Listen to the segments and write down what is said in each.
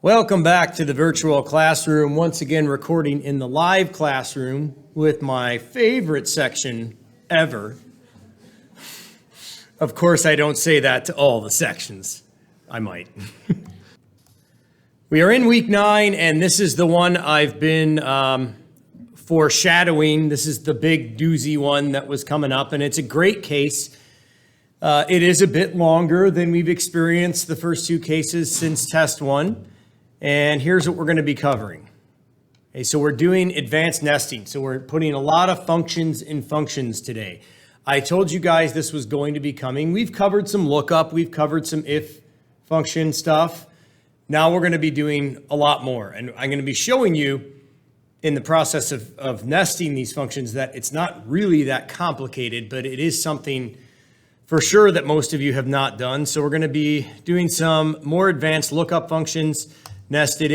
Welcome back to the virtual classroom. Once again, recording in the live classroom with my favorite section ever. Of course, I don't say that to all the sections. I might. We are in week 9, and this is the one I've been foreshadowing. This is the big doozy one that was coming up, and it's a great case. It is a bit longer than we've experienced the first 2 cases since test 1. And here's what we're going to be covering. Okay, so we're doing advanced nesting. So we're putting a lot of functions in functions today. I told you guys this was going to be coming. We've covered some lookup. We've covered some if function stuff. Now we're going to be doing a lot more. And I'm going to be showing you in the process of nesting these functions that it's not really that complicated, but it is something for sure that most of you have not done. So we're going to be doing some more advanced lookup functions. Nested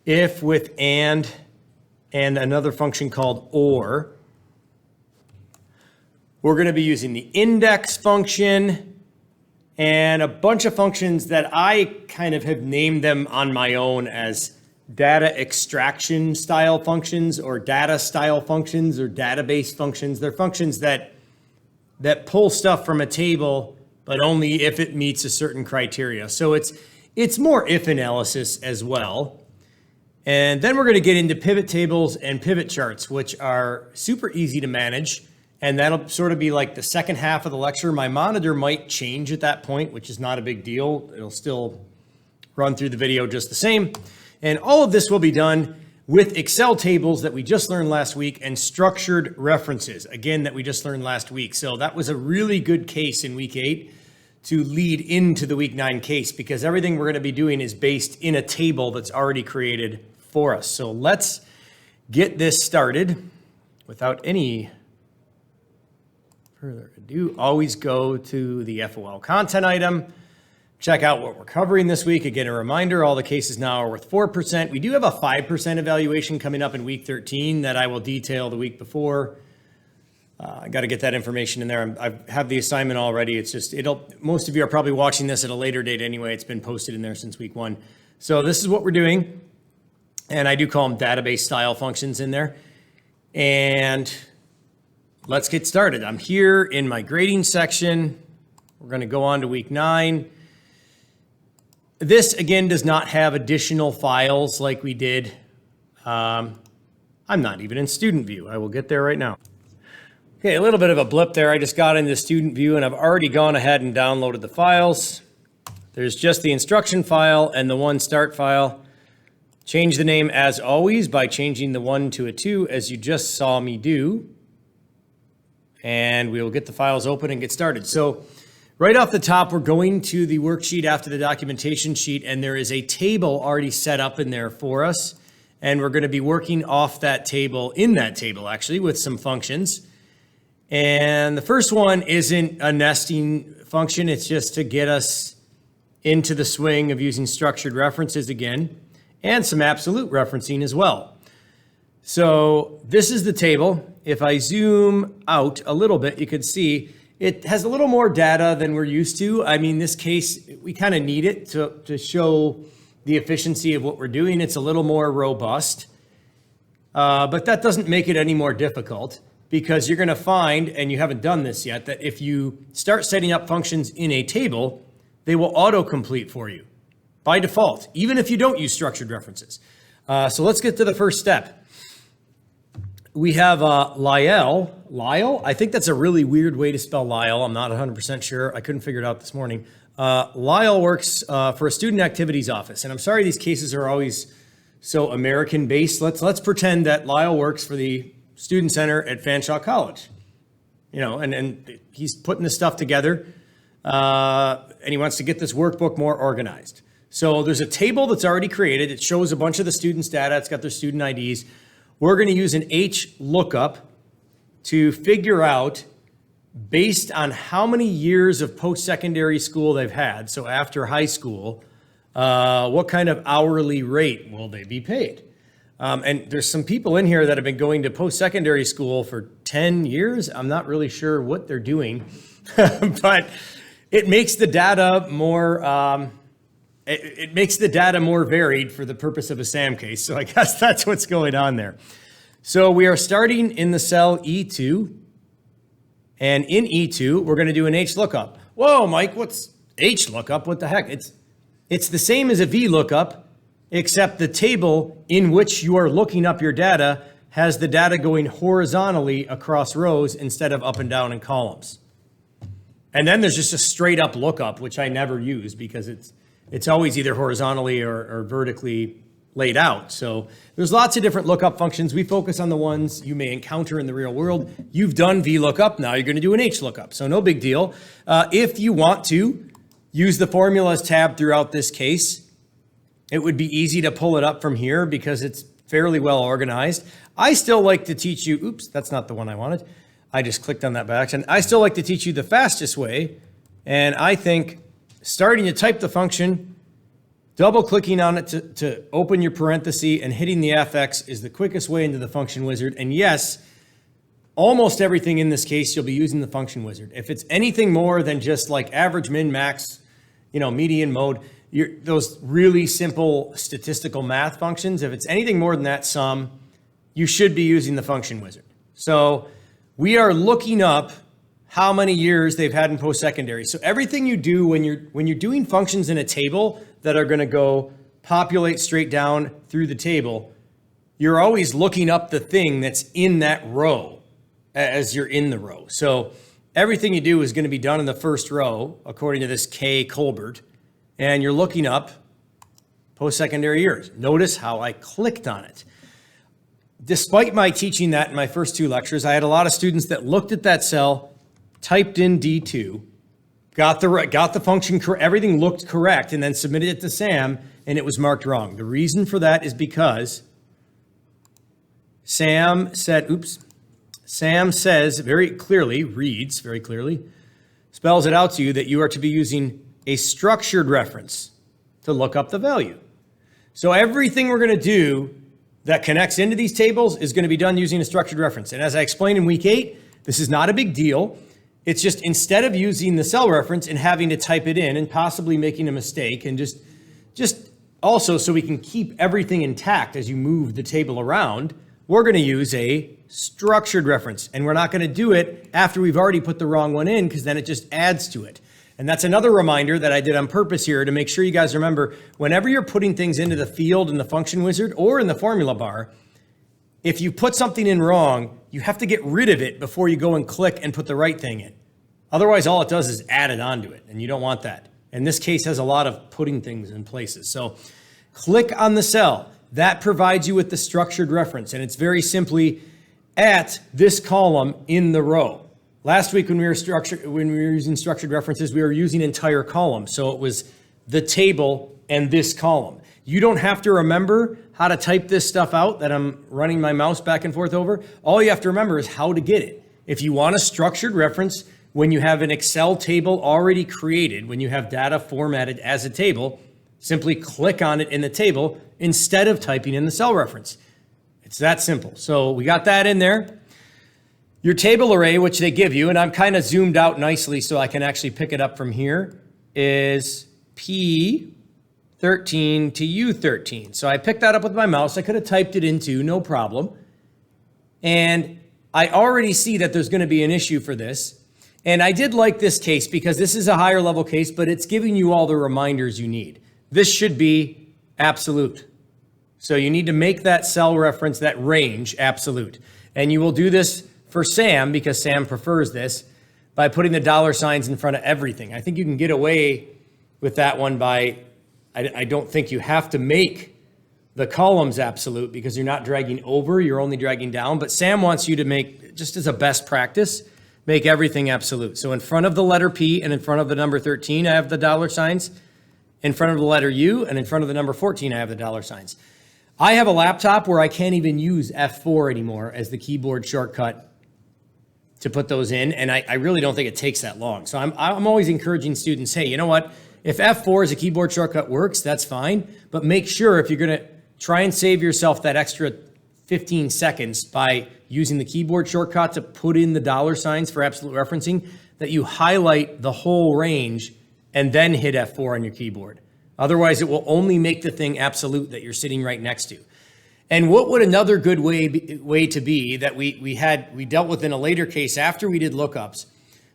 if with and another function called or. We're going to be using the index function and a bunch of functions that I kind of have named them on my own as data extraction style functions or data style functions or database functions. They're functions that pull stuff from a table, but only if it meets a certain criteria. So it's more if analysis as well. And then we're going to get into pivot tables and pivot charts, which are super easy to manage. And that'll sort of be like the second half of the lecture. My monitor might change at that point, which is not a big deal. It'll still run through the video just the same. And all of this will be done with Excel tables that we just learned last week and structured references, again, that we just learned last week. So that was a really good case in week 8. To lead into the week 9 case, because everything we're going to be doing is based in a table that's already created for us. So let's get this started. Without any further ado, always go to the FOL content item, check out what we're covering this week. Again, a reminder, all the cases now are worth 4%. We do have a 5% evaluation coming up in week 13 that I will detail the week before. I got to get that information in there. I have the assignment already. It's just, most of you are probably watching this at a later date anyway. It's been posted in there since week 1. So this is what we're doing. And I do call them database style functions in there. And let's get started. I'm here in my grading section. We're going to go on to week 9. This again does not have additional files like we did. I'm not even in student view. I will get there right now. Okay, a little bit of a blip there. I just got into student view and I've already gone ahead and downloaded the files. There's just the instruction file and the 1 start file. Change the name as always by changing the 1 to a 2 as you just saw me do. And we will get the files open and get started. So right off the top, we're going to the worksheet after the documentation sheet, and there is a table already set up in there for us. And we're going to be working off that table, in that table actually, with some functions. And the first one isn't a nesting function. It's just to get us into the swing of using structured references again, and some absolute referencing as well. So this is the table. If I zoom out a little bit, you could see it has a little more data than we're used to. I mean, this case, we kind of need it to show the efficiency of what we're doing. It's a little more robust, but that doesn't make it any more difficult. Because you're going to find, and you haven't done this yet, that if you start setting up functions in a table, they will autocomplete for you by default, even if you don't use structured references. So let's get to the first step. We have Lyle. I think that's a really weird way to spell Lyle. I'm not 100% sure. I couldn't figure it out this morning. Lyle works for a student activities office. And I'm sorry these cases are always so American based. Let's pretend that Lyle works for the Student Center at Fanshawe College, and he's putting this stuff together, and he wants to get this workbook more organized. So there's a table that's already created. It shows a bunch of the students' data. It's got their student IDs. We're going to use an HLOOKUP to figure out, based on how many years of post-secondary school they've had, so after high school, what kind of hourly rate will they be paid? And there's some people in here that have been going to post-secondary school for 10 years. I'm not really sure what they're doing, but it makes the data more it makes the data more varied for the purpose of a SAM case. So I guess that's what's going on there. So we are starting in the cell E2. And in E2, we're going to do an H lookup. Whoa, Mike, what's H lookup? What the heck? It's the same as a V lookup, except the table in which you are looking up your data has the data going horizontally across rows instead of up and down in columns. And then there's just a straight up lookup, which I never use because it's always either horizontally or vertically laid out. So there's lots of different lookup functions. We focus on the ones you may encounter in the real world. You've done VLOOKUP, now you're going to do an HLOOKUP. So no big deal. If you want to use the formulas tab throughout this case, it would be easy to pull it up from here because it's fairly well organized. I still like to teach you, oops, that's not the one I wanted. I just clicked on that by accident. I still like to teach you the fastest way. And I think starting to type the function, double clicking on it to open your parenthesis and hitting the FX is the quickest way into the function wizard. And yes, almost everything in this case, you'll be using the function wizard. If it's anything more than just like average, min, max, median, mode, those really simple statistical math functions, if it's anything more than that sum, you should be using the function wizard. So we are looking up how many years they've had in post-secondary. So everything you do when you're doing functions in a table that are going to go populate straight down through the table, you're always looking up the thing that's in that row as you're in the row. So everything you do is going to be done in the first row, according to this K. Colbert, and you're looking up post-secondary years. Notice how I clicked on it. Despite my teaching that in my first two lectures, I had a lot of students that looked at that cell, typed in D2, got the function, everything looked correct, and then submitted it to SAM, and it was marked wrong. The reason for that is because SAM says very clearly, reads very clearly, spells it out to you that you are to be using a structured reference to look up the value. So everything we're going to do that connects into these tables is going to be done using a structured reference. And as I explained in week 8, this is not a big deal. It's just instead of using the cell reference and having to type it in and possibly making a mistake, and just also so we can keep everything intact as you move the table around, we're going to use a structured reference. And we're not going to do it after we've already put the wrong one in, because then it just adds to it. And that's another reminder that I did on purpose here to make sure you guys remember, whenever you're putting things into the field in the function wizard or in the formula bar, if you put something in wrong, you have to get rid of it before you go and click and put the right thing in. Otherwise, all it does is add it onto it, and you don't want that. And this case has a lot of putting things in places. So click on the cell. That provides you with the structured reference, and it's very simply at this column in the row. Last week when we were using structured references, we were using entire columns. So it was the table and this column. You don't have to remember how to type this stuff out that I'm running my mouse back and forth over. All you have to remember is how to get it. If you want a structured reference, when you have an Excel table already created, when you have data formatted as a table, simply click on it in the table instead of typing in the cell reference. It's that simple. So we got that in there. Your table array, which they give you, and I'm kind of zoomed out nicely so I can actually pick it up from here, is P13 to U13. So I picked that up with my mouse. I could have typed it into, no problem. And I already see that there's going to be an issue for this. And I did like this case because this is a higher level case, but it's giving you all the reminders you need. This should be absolute. So you need to make that cell reference, that range, absolute. And you will do this for SAM, because SAM prefers this, by putting the dollar signs in front of everything. I think you can get away with that one by, I don't think you have to make the columns absolute because you're not dragging over, you're only dragging down. But SAM wants you to make, just as a best practice, make everything absolute. So in front of the letter P and in front of the number 13, I have the dollar signs. In front of the letter U and in front of the number 14, I have the dollar signs. I have a laptop where I can't even use F4 anymore as the keyboard shortcut to put those in, and I really don't think it takes that long. So I'm always encouraging students, hey, you know what? If F4 as a keyboard shortcut works, that's fine, but make sure if you're going to try and save yourself that extra 15 seconds by using the keyboard shortcut to put in the dollar signs for absolute referencing, that you highlight the whole range and then hit F4 on your keyboard. Otherwise, it will only make the thing absolute that you're sitting right next to. And what would another good way to be that we dealt with in a later case after we did lookups?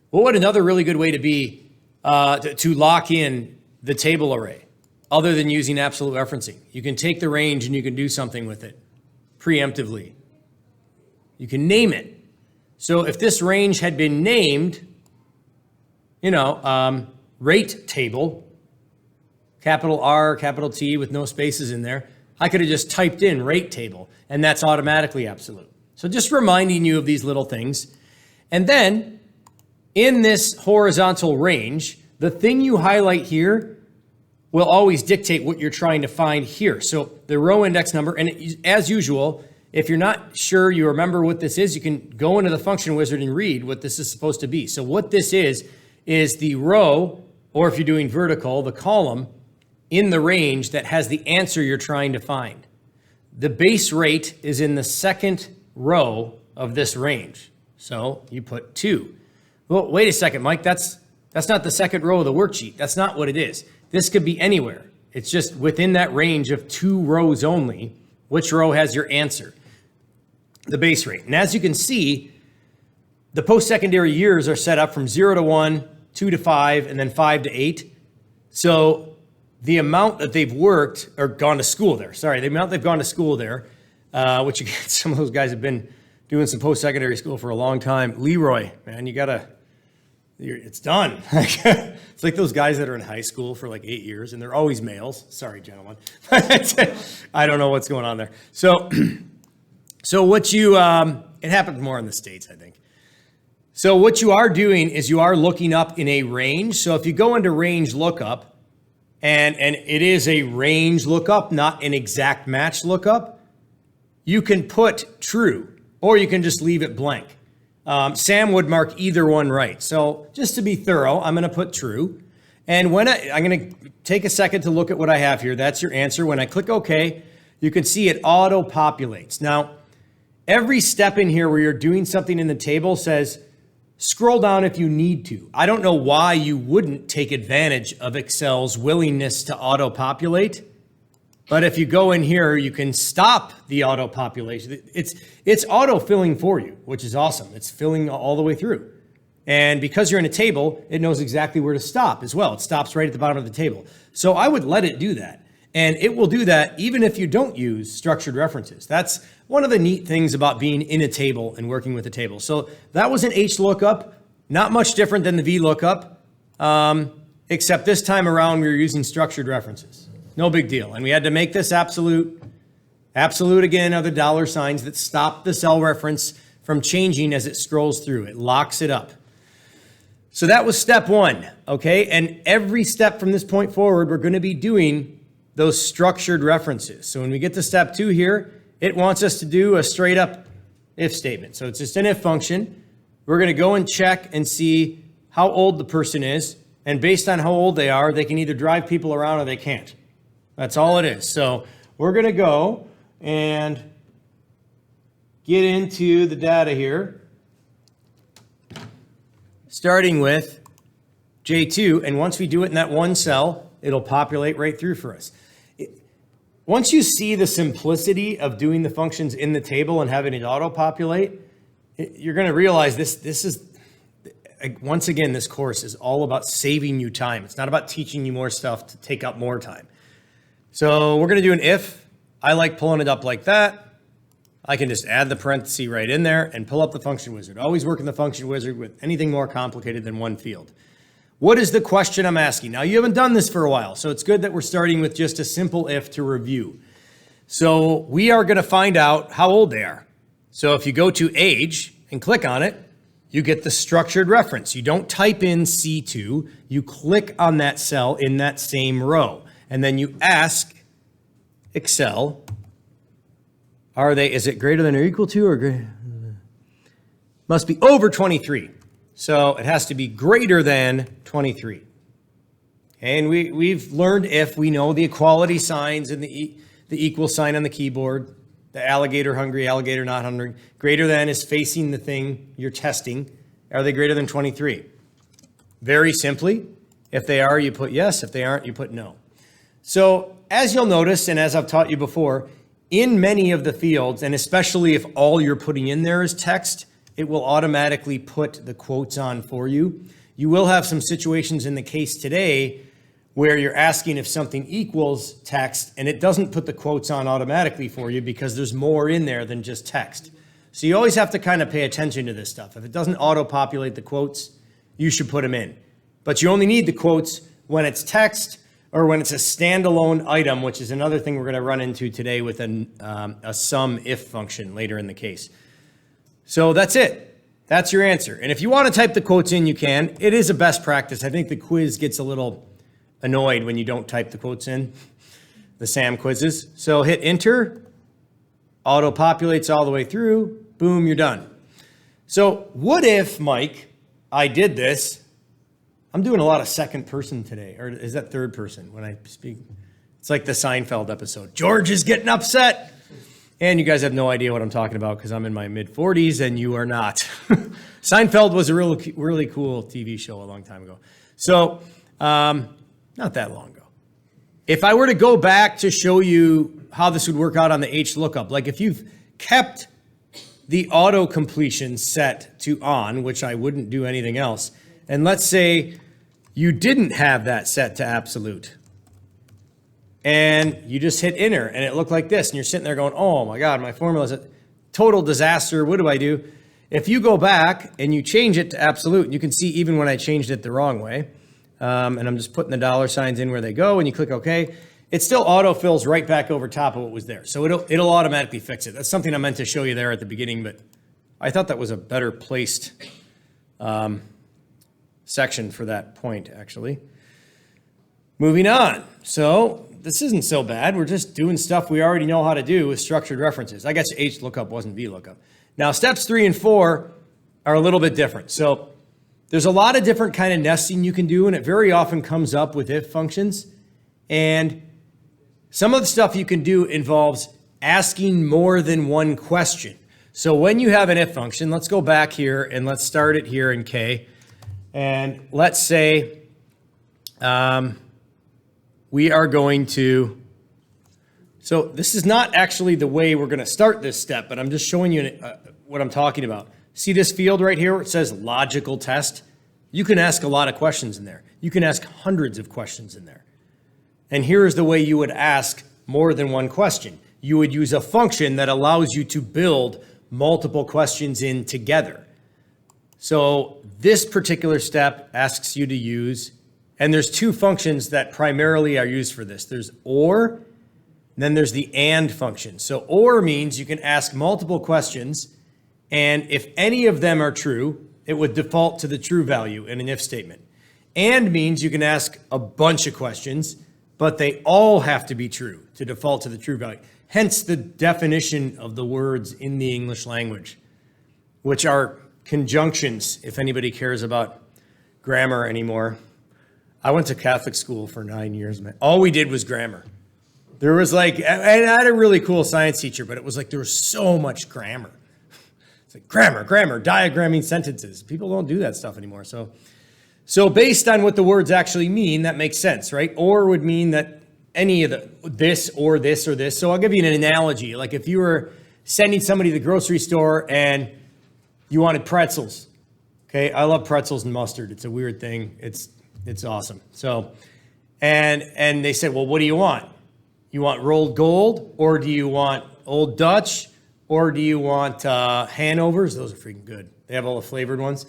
What would another really good way to be to lock in the table array other than using absolute referencing? You can take the range and you can do something with it preemptively. You can name it. So if this range had been named, rate table, capital R, capital T with no spaces in there, I could have just typed in rate table, and that's automatically absolute. So just reminding you of these little things. And then in this horizontal range, the thing you highlight here will always dictate what you're trying to find here. So the row index number, and as usual, if you're not sure you remember what this is, you can go into the function wizard and read what this is supposed to be. So what this is the row, or if you're doing vertical, the column in the range that has the answer you're trying to find. The base rate is in the second row of this range. So you put 2. Well, wait a second, Mike, that's not the second row of the worksheet. That's not what it is. This could be anywhere. It's just within that range of 2 rows only, which row has your answer, the base rate. And as you can see, the post-secondary years are set up from 0 to 1, 2 to 5, and then 5 to 8. So the amount that they've worked or gone to school there, the amount they've gone to school there, which again, some of those guys have been doing some post-secondary school for a long time. Leroy, man, it's done. It's like those guys that are in high school for like 8 years and they're always males. Sorry, gentlemen. I don't know what's going on there. So what it happens more in the States, I think. So what you are doing is you are looking up in a range. So if you go into range lookup, and it is a range lookup, not an exact match lookup, you can put true, or you can just leave it blank. Sam would mark either one right. So just to be thorough, I'm going to put true. And I'm going to take a second to look at what I have here. That's your answer. When I click OK, you can see it auto-populates. Now, every step in here where you're doing something in the table says, scroll down if you need to. I don't know why you wouldn't take advantage of Excel's willingness to auto-populate, but if you go in here, you can stop the auto-population. It's auto-filling for you, which is awesome. It's filling all the way through. And because you're in a table, it knows exactly where to stop as well. It stops right at the bottom of the table. So I would let it do that. And it will do that even if you don't use structured references. That's one of the neat things about being in a table and working with a table. So that was an HLOOKUP, not much different than the VLOOKUP, except this time around we were using structured references. No big deal. And we had to make this absolute. Absolute, again, are the dollar signs that stop the cell reference from changing as it scrolls through. It locks it up. So that was step 1, okay? And every step from this point forward, we're going to be doing those structured references. So when we get to step 2 here, it wants us to do a straight up if statement. So it's just an if function. We're going to go and check and see how old the person is. And based on how old they are, they can either drive people around or they can't. That's all it is. So we're going to go and get into the data here, starting with J2. And once we do it in that one cell, it'll populate right through for us. Once you see the simplicity of doing the functions in the table and having it auto-populate, you're going to realize this is, once again, this course is all about saving you time. It's not about teaching you more stuff to take up more time. So we're going to do an if. I like pulling it up like that. I can just add the parenthesis right in there and pull up the function wizard. Always work in the function wizard with anything more complicated than one field. What is the question I'm asking? Now, you haven't done this for a while, so it's good that we're starting with just a simple if to review. So we are going to find out how old they are. So if you go to age and click on it, you get the structured reference. You don't type in C2, you click on that cell in that same row, and then you ask Excel, is it greater than or equal to, or greater? Must be over 23. So it has to be greater than 23. And we've learned if we know the equality signs and the equal sign on the keyboard, the alligator hungry, alligator not hungry. Greater than is facing the thing you're testing. Are they greater than 23? Very simply, if they are, you put yes. If they aren't, you put no. So as you'll notice, and as I've taught you before, in many of the fields, and especially if all you're putting in there is text, it will automatically put the quotes on for you. You will have some situations in the case today where you're asking if something equals text and it doesn't put the quotes on automatically for you because there's more in there than just text. So you always have to kind of pay attention to this stuff. If it doesn't auto-populate the quotes, you should put them in. But you only need the quotes when it's text or when it's a standalone item, which is another thing we're going to run into today with a sum if function later in the case. So that's it. That's your answer. And if you want to type the quotes in, you can. It is a best practice. I think the quiz gets a little annoyed when you don't type the quotes in, the SAM quizzes. So hit enter, auto-populates all the way through, boom, you're done. So what if, Mike, I did this? I'm doing a lot of second person today, or is that third person when I speak? It's like the Seinfeld episode. George is getting upset. And you guys have no idea what I'm talking about because I'm in my mid-40s and you are not. Seinfeld was a really cool TV show a long time ago. So, not that long ago. If I were to go back to show you how this would work out on the HLOOKUP, like if you've kept the auto completion set to on, which I wouldn't do anything else, and let's say you didn't have that set to absolute, and you just hit enter, and it looked like this, and you're sitting there going, oh my God, my formula is a total disaster, what do I do? If you go back and you change it to absolute, you can see even when I changed it the wrong way, and I'm just putting the dollar signs in where they go, and you click OK, it still autofills right back over top of what was there. So it'll automatically fix it. That's something I meant to show you there at the beginning, but I thought that was a better placed section for that point, actually. Moving on. So this isn't so bad. We're just doing stuff we already know how to do with structured references. I guess HLOOKUP wasn't VLOOKUP. Now, steps 3 and 4 are a little bit different. So there's a lot of different kind of nesting you can do, and it very often comes up with if functions. And some of the stuff you can do involves asking more than one question. So when you have an if function, let's go back here and let's start it here in K. And let's say we are going to, so this is not actually the way we're going to start this step, but I'm just showing you what I'm talking about. See this field right here where it says logical test? You can ask a lot of questions in there. You can ask hundreds of questions in there. And here is the way you would ask more than one question. You would use a function that allows you to build multiple questions in together. So this particular step asks you to use, and there's two functions that primarily are used for this. There's OR, then there's the AND function. So OR means you can ask multiple questions, and if any of them are true, it would default to the true value in an if statement. AND means you can ask a bunch of questions, but they all have to be true to default to the true value. Hence the definition of the words in the English language, which are conjunctions, if anybody cares about grammar anymore. I went to Catholic school for 9 years, man. All we did was grammar. There was like, and I had a really cool science teacher, but it was like there was so much grammar. It's like grammar, diagramming sentences. People don't do that stuff anymore. So based on what the words actually mean, that makes sense, right? Or would mean that any of this or this or this. So I'll give you an analogy. Like if you were sending somebody to the grocery store and you wanted pretzels. Okay, I love pretzels and mustard. It's a weird thing. It's awesome. So, and they said, well, what do you want? You want rolled gold, or do you want Old Dutch, or do you want Hanover's? Those are freaking good. They have all the flavored ones.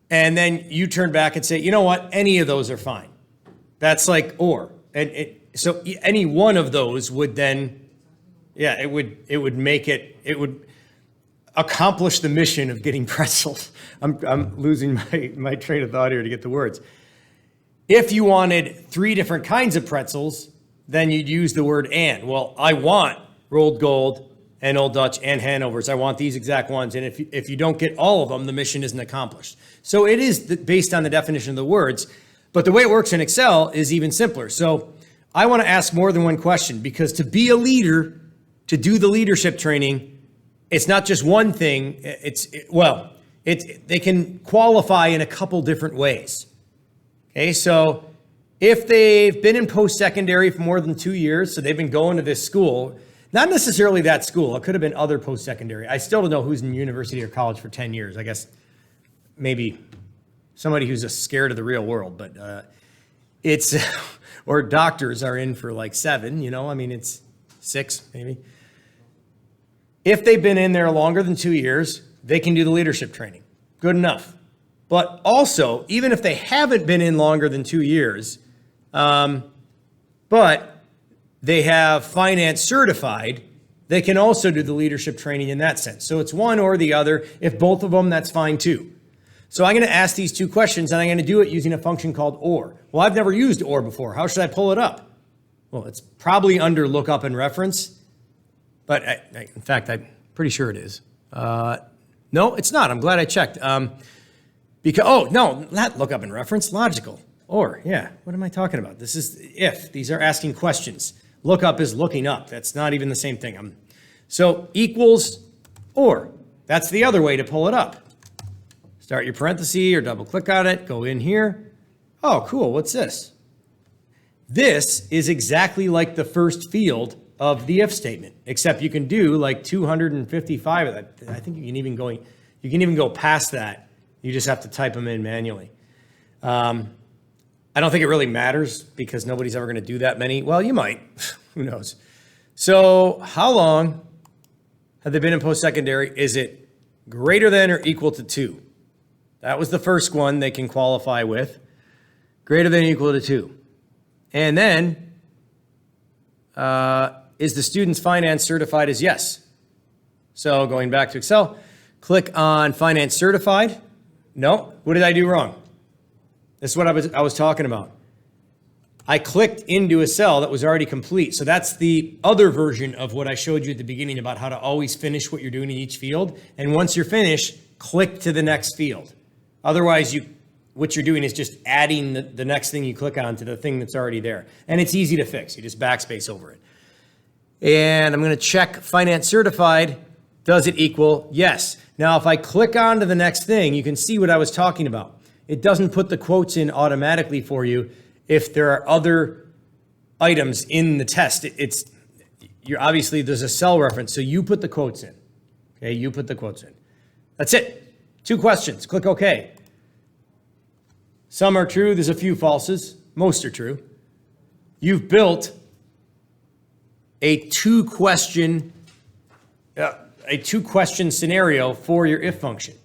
And then you turn back and say, you know what? Any of those are fine. That's like or. And so any one of those would then, yeah, it would make it, it would accomplish the mission of getting pretzels. I'm losing my train of thought here to get the words. If you wanted 3 different kinds of pretzels, then you'd use the word and. Well, I want rolled gold and Old Dutch and Hanover's. I want these exact ones. And if you don't get all of them, the mission isn't accomplished. So it is based on the definition of the words. But the way it works in Excel is even simpler. So I want to ask more than one question because to be a leader, to do the leadership training, it's not just one thing. They can qualify in a couple different ways. Okay, so if they've been in post-secondary for more than 2 years, so they've been going to this school, not necessarily that school, it could have been other post-secondary. I still don't know who's in university or college for 10 years. I guess maybe somebody who's just scared of the real world, but it's, or doctors are in for like 7, I mean, it's 6 maybe. If they've been in there longer than 2 years, they can do the leadership training. Good enough. But also, even if they haven't been in longer than 2 years, but they have finance certified, they can also do the leadership training in that sense. So it's one or the other. If both of them, that's fine too. So I'm going to ask these 2 questions, and I'm going to do it using a function called OR. Well, I've never used OR before. How should I pull it up? Well, it's probably under lookup and reference, but in fact, I'm pretty sure it is. No, it's not. I'm glad I checked. No, not lookup and reference, logical. Or, yeah, what am I talking about? This is if. These are asking questions. Lookup is looking up. That's not even the same thing. So equals or. That's the other way to pull it up. Start your parenthesis or double click on it. Go in here. Oh, cool. What's this? This is exactly like the first field of the if statement, except you can do like 255 of that. I think you can even go past that. You just have to type them in manually. I don't think it really matters because nobody's ever going to do that many. Well, you might. Who knows? So how long have they been in post-secondary? Is it greater than or equal to 2? That was the first one they can qualify with. Greater than or equal to 2. And then, is the student's finance certified as yes? So going back to Excel, click on finance certified. No, what did I do wrong? This is what I was talking about. I clicked into a cell that was already complete. So that's the other version of what I showed you at the beginning about how to always finish what you're doing in each field. And once you're finished, click to the next field. Otherwise, what you're doing is just adding the next thing you click on to the thing that's already there. And it's easy to fix. You just backspace over it. And I'm going to check finance certified. Does it equal yes? Now, if I click on to the next thing, you can see what I was talking about. It doesn't put the quotes in automatically for you if there are other items in the test. You're obviously, there's a cell reference, so you put the quotes in. Okay, you put the quotes in. That's it. 2 questions. Click OK. Some are true. There's a few falses. Most are true. You've built a 2-question scenario for your if function.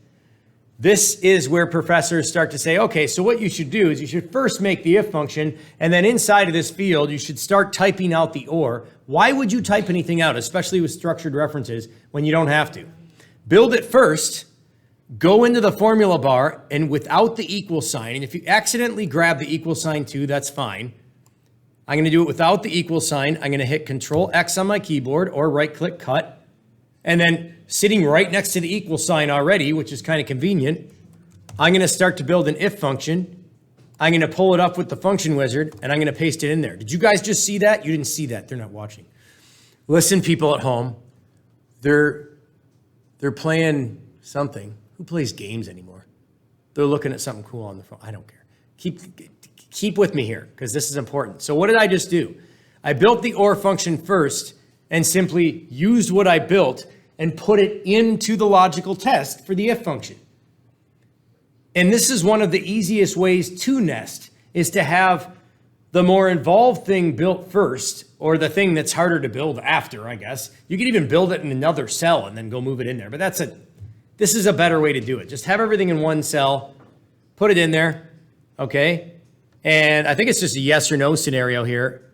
This is where professors start to say, okay, so what you should do is you should first make the if function, and then inside of this field, you should start typing out the or. Why would you type anything out, especially with structured references, when you don't have to? Build it first, go into the formula bar, and without the equal sign, and if you accidentally grab the equal sign too, that's fine. I'm going to do it without the equal sign. I'm going to hit Control X on my keyboard or right-click cut, and then sitting right next to the equal sign already, which is kind of convenient, I'm going to start to build an if function. I'm going to pull it up with the function wizard, and I'm going to paste it in there. Did you guys just see that? You didn't see that. They're not watching. Listen, people at home, they're playing something. Who plays games anymore? They're looking at something cool on the phone. I don't care. Keep with me here, because this is important. So what did I just do? I built the OR function first and simply used what I built and put it into the logical test for the if function. And this is one of the easiest ways to nest, is to have the more involved thing built first, or the thing that's harder to build after, I guess. You could even build it in another cell and then go move it in there. But this is a better way to do it. Just have everything in one cell, put it in there, okay? And I think it's just a yes or no scenario here.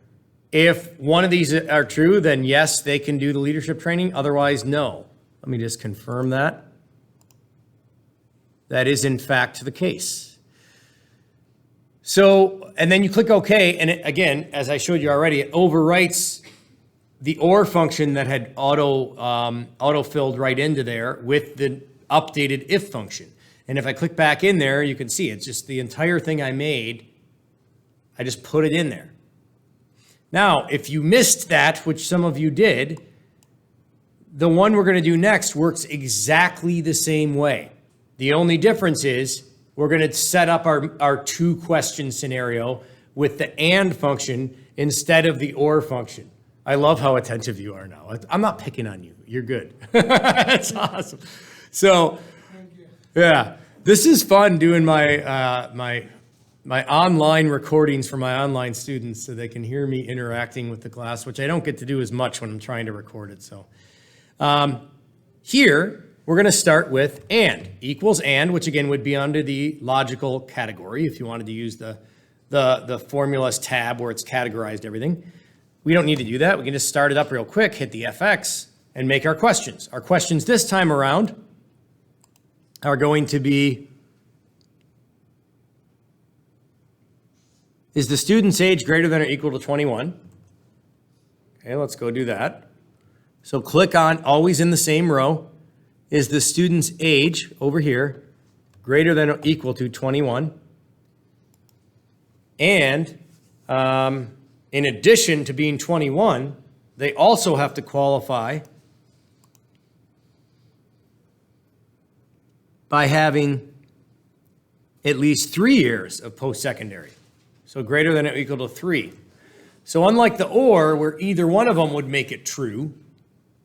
If one of these are true, then yes, they can do the leadership training. Otherwise, no. Let me just confirm that. That is, in fact, the case. So, and then you click OK, and it, again, as I showed you already, it overwrites the OR function that had auto-filled right into there with the updated if function. And if I click back in there, you can see it's just the entire thing I made. I just put it in there. Now, if you missed that, which some of you did, the one we're going to do next works exactly the same way. The only difference is we're going to set up our 2-question scenario with the and function instead of the or function. I love how attentive you are now. I'm not picking on you. You're good. That's awesome. So, yeah, this is fun doing my my online recordings for my online students so they can hear me interacting with the class, which I don't get to do as much when I'm trying to record it. So here, we're going to start with and, equals and, which again would be under the logical category if you wanted to use the formulas tab where it's categorized everything. We don't need to do that. We can just start it up real quick, hit the FX, and make our questions. Our questions this time around are going to be, is the student's age greater than or equal to 21? Okay, let's go do that. So click on, always in the same row, is the student's age over here greater than or equal to 21? And in addition to being 21, they also have to qualify by having at least 3 years of post-secondary. So greater than or equal to 3. So unlike the or, where either one of them would make it true,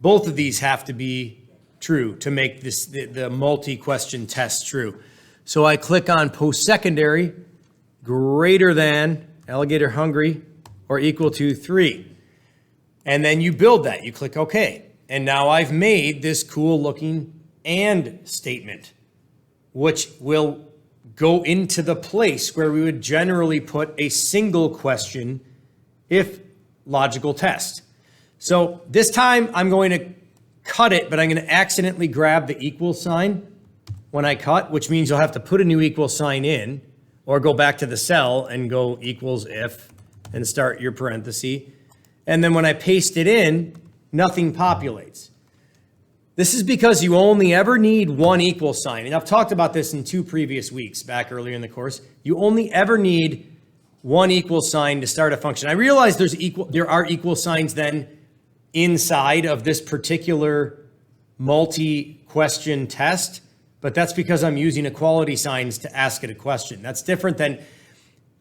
both of these have to be true to make this the multi-question test true. So I click on post-secondary greater than alligator hungry or equal to 3. And then you build that. You click OK. And now I've made this cool looking and statement, which will go into the place where we would generally put a single question if logical test. So this time I'm going to cut it, but I'm going to accidentally grab the equal sign when I cut, which means you'll have to put a new equal sign in or go back to the cell and go equals if and start your parenthesis. And then when I paste it in, nothing populates. This is because you only ever need one equal sign. And I've talked about this in 2 previous weeks back earlier in the course. You only ever need one equal sign to start a function. I realize there are equal signs then inside of this particular multi-question test, but that's because I'm using equality signs to ask it a question. That's different than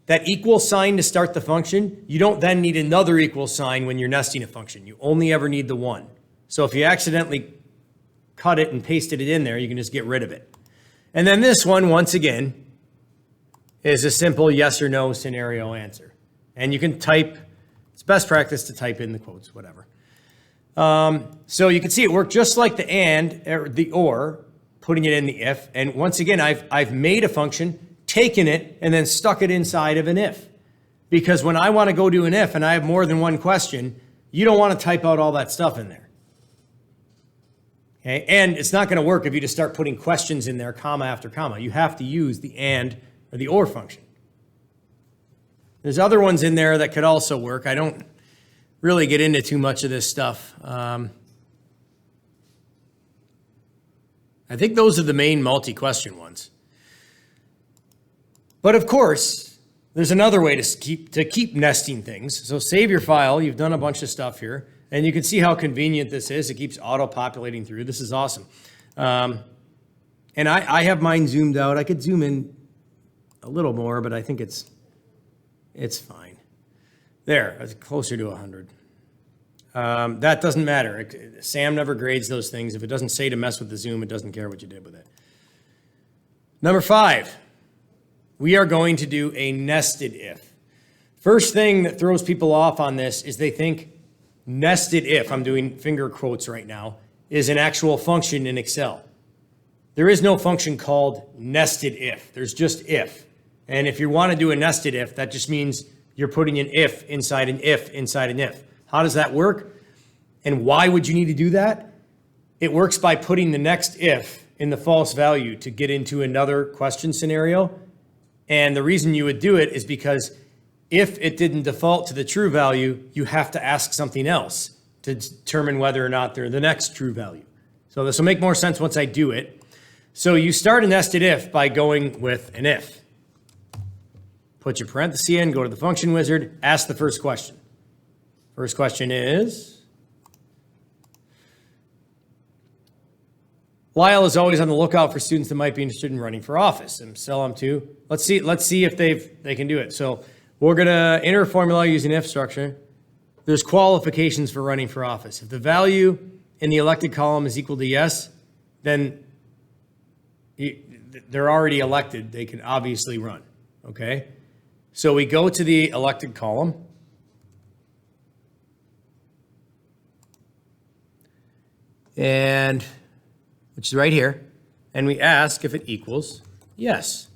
that equal sign to start the function. You don't then need another equal sign when you're nesting a function. You only ever need the one. So if you accidentally cut it and pasted it in there, you can just get rid of it. And then this one, once again, is a simple yes or no scenario answer. And you can type, it's best practice to type in the quotes, whatever. So you can see it worked just like the and, or the or, putting it in the if. And once again, I've made a function, taken it, and then stuck it inside of an if. Because when I want to go do an if and I have more than one question, you don't want to type out all that stuff in there. Okay? And it's not going to work if you just start putting questions in there, comma after comma. You have to use the and or the or function. There's other ones in there that could also work. I don't really get into too much of this stuff. I think those are the main multi-question ones. But of course, there's another way to keep nesting things. So save your file. You've done a bunch of stuff here. And you can see how convenient this is. It keeps auto-populating through. This is awesome. And I have mine zoomed out. I could zoom in a little more, but I think it's fine. There, it's closer to 100. That doesn't matter. Sam never grades those things. If it doesn't say to mess with the zoom, it doesn't care what you did with it. Number 5, we are going to do a nested if. First thing that throws people off on this is they think nested if, I'm doing finger quotes right now, is an actual function in Excel. There is no function called nested if. There's just if. And if you want to do a nested if, that just means you're putting an if inside an if inside an if. How does that work? And why would you need to do that? It works by putting the next if in the false value to get into another question scenario. And the reason you would do it is because if it didn't default to the true value, you have to ask something else to determine whether or not they're the next true value. So this will make more sense once I do it. So you start a nested if by going with an if. Put your parenthesis in, go to the function wizard, ask the first question. First question is, Lyle is always on the lookout for students that might be interested in running for office, and sell them to. Let's see if they can do it. So We're going to enter a formula using if structure. There's qualifications for running for office. If the value in the elected column is equal to yes, then they're already elected. They can obviously run, okay? So we go to the elected column. And which is right here. And we ask if it equals yes.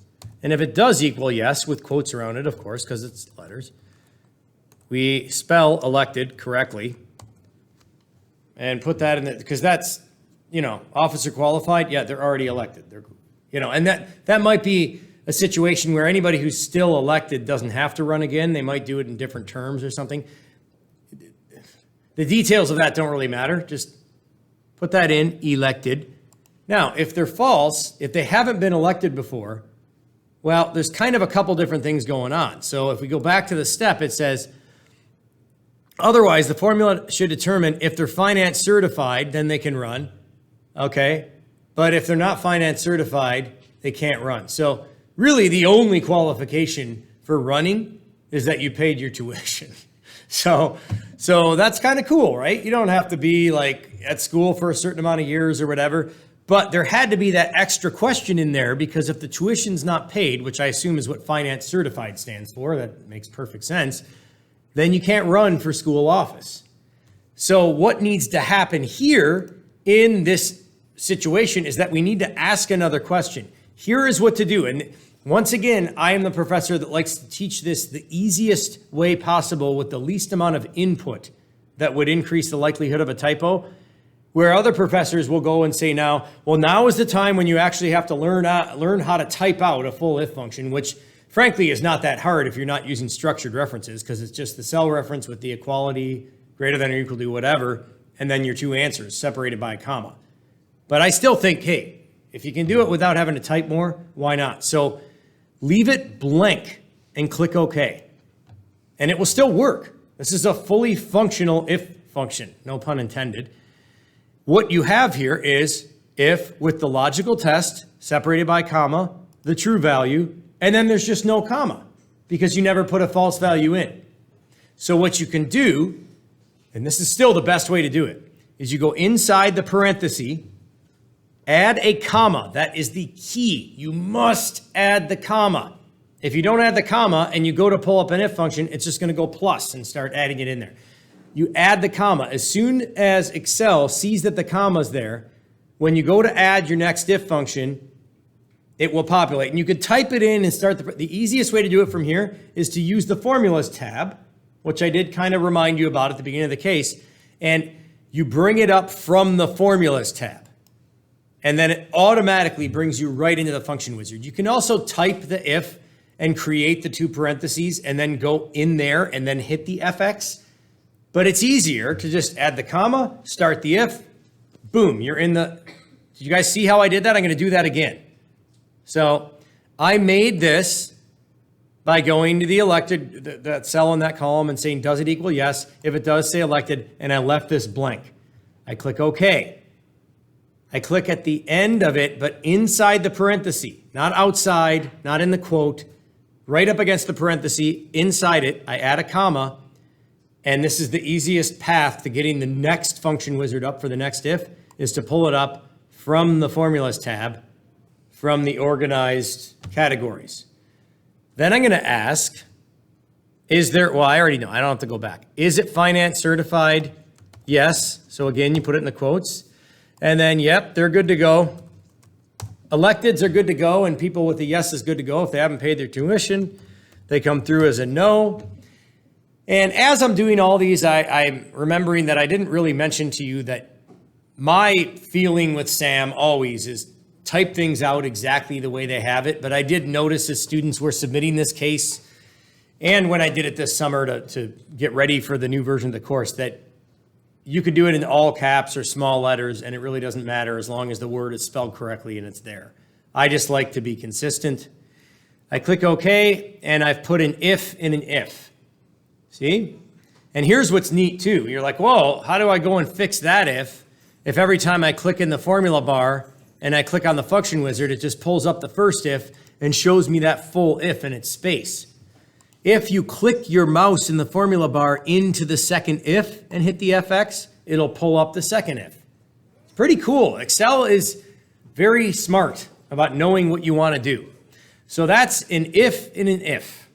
And if it does equal yes, with quotes around it, of course, because it's letters, we spell elected correctly and put that in the, because that's, officer qualified. Yeah, they're already elected. They're, and that might be a situation where anybody who's still elected doesn't have to run again. They might do it in different terms or something. The details of that don't really matter. Just put that in, elected. Now, if they're false, if they haven't been elected before, well, there's kind of a couple different things going on. So if we go back to the step, it says, otherwise, the formula should determine if they're finance certified, then they can run, okay? But if they're not finance certified, they can't run. So really, the only qualification for running is that you paid your tuition. So that's kind of cool, right? You don't have to be like at school for a certain amount of years or whatever. But there had to be that extra question in there because if the tuition's not paid, which I assume is what finance certified stands for, that makes perfect sense, then you can't run for school office. So what needs to happen here in this situation is that we need to ask another question. Here is what to do. And once again, I am the professor that likes to teach this the easiest way possible with the least amount of input that would increase the likelihood of a typo. Where other professors will go and say now is the time when you actually have to learn how to type out a full if function, which frankly is not that hard if you're not using structured references because it's just the cell reference with the equality greater than or equal to whatever, and then your two answers separated by a comma. But I still think, hey, if you can do it without having to type more, why not? So leave it blank and click OK. And it will still work. This is a fully functional if function, no pun intended. What you have here is if with the logical test separated by comma, the true value, and then there's just no comma because you never put a false value in. So what you can do, and this is still the best way to do it, is you go inside the parenthesis, add a comma. That is the key. You must add the comma. If you don't add the comma and you go to pull up an if function, it's just going to go plus and start adding it in there. You add the comma. As soon as Excel sees that the comma's there, when you go to add your next if function, it will populate. And you could type it in and start the easiest way to do it from here is to use the formulas tab, which I did kind of remind you about at the beginning of the case. And you bring it up from the formulas tab. And then it automatically brings you right into the function wizard. You can also type the if and create the two parentheses and then go in there and then hit the FX. But it's easier to just add the comma, start the if, boom, you're in the, did you guys see how I did that? I'm going to do that again. So I made this by going to the elected, that cell in that column and saying, does it equal yes? If it does, say elected, and I left this blank. I click OK. I click at the end of it, but inside the parenthesis, not outside, not in the quote, right up against the parenthesis, inside it, I add a comma. And this is the easiest path to getting the next function wizard up for the next if, is to pull it up from the formulas tab, from the organized categories. Then I'm going to ask, well, I already know, I don't have to go back. Is it finance certified? Yes. So again, you put it in the quotes. And then, yep, they're good to go. Electeds are good to go, and people with a yes is good to go. If they haven't paid their tuition, they come through as a no. And as I'm doing all these, I'm remembering that I didn't really mention to you that my feeling with SAM always is type things out exactly the way they have it. But I did notice as students were submitting this case, and when I did it this summer to get ready for the new version of the course, that you could do it in all caps or small letters, and it really doesn't matter as long as the word is spelled correctly and it's there. I just like to be consistent. I click OK, and I've put an if in an if. See? And here's what's neat too. You're like, whoa, how do I go and fix that if every time I click in the formula bar and I click on the function wizard, it just pulls up the first if and shows me that full if in its space. If you click your mouse in the formula bar into the second if and hit the FX, it'll pull up the second if. It's pretty cool. Excel is very smart about knowing what you want to do. So that's an if and an if.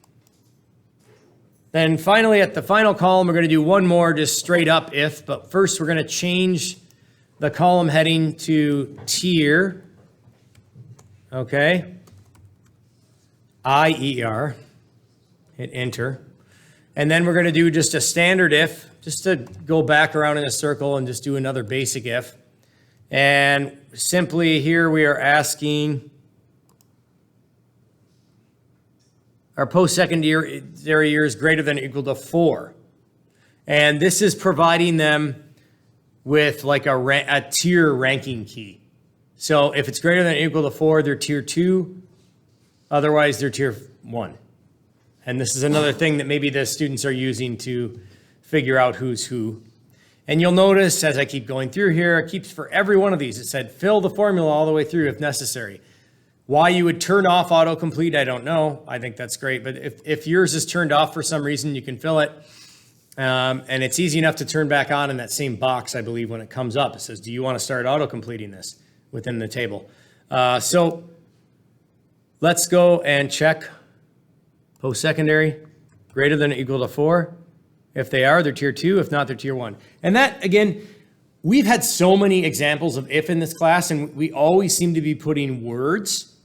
Then finally, at the final column, we're going to do one more just straight up if, but first we're going to change the column heading to tier, okay, IER, hit enter. And then we're going to do just a standard if, just to go back around in a circle and just do another basic if. And simply here we are asking our post-secondary year is greater than or equal to 4. And this is providing them with like a tier ranking key. So if it's greater than or equal to 4, they're tier 2. Otherwise, they're tier 1. And this is another thing that maybe the students are using to figure out who's who. And you'll notice as I keep going through here, it keeps for every one of these, it said fill the formula all the way through if necessary. Why you would turn off autocomplete, I don't know. I think that's great. But if yours is turned off for some reason, you can fill it. And it's easy enough to turn back on in that same box, I believe, when it comes up. It says, do you want to start autocompleting this within the table? So let's go and check post-secondary, greater than or equal to 4. If they are, they're tier 2. If not, they're tier 1. And that, again, we've had so many examples of if in this class, and we always seem to be putting words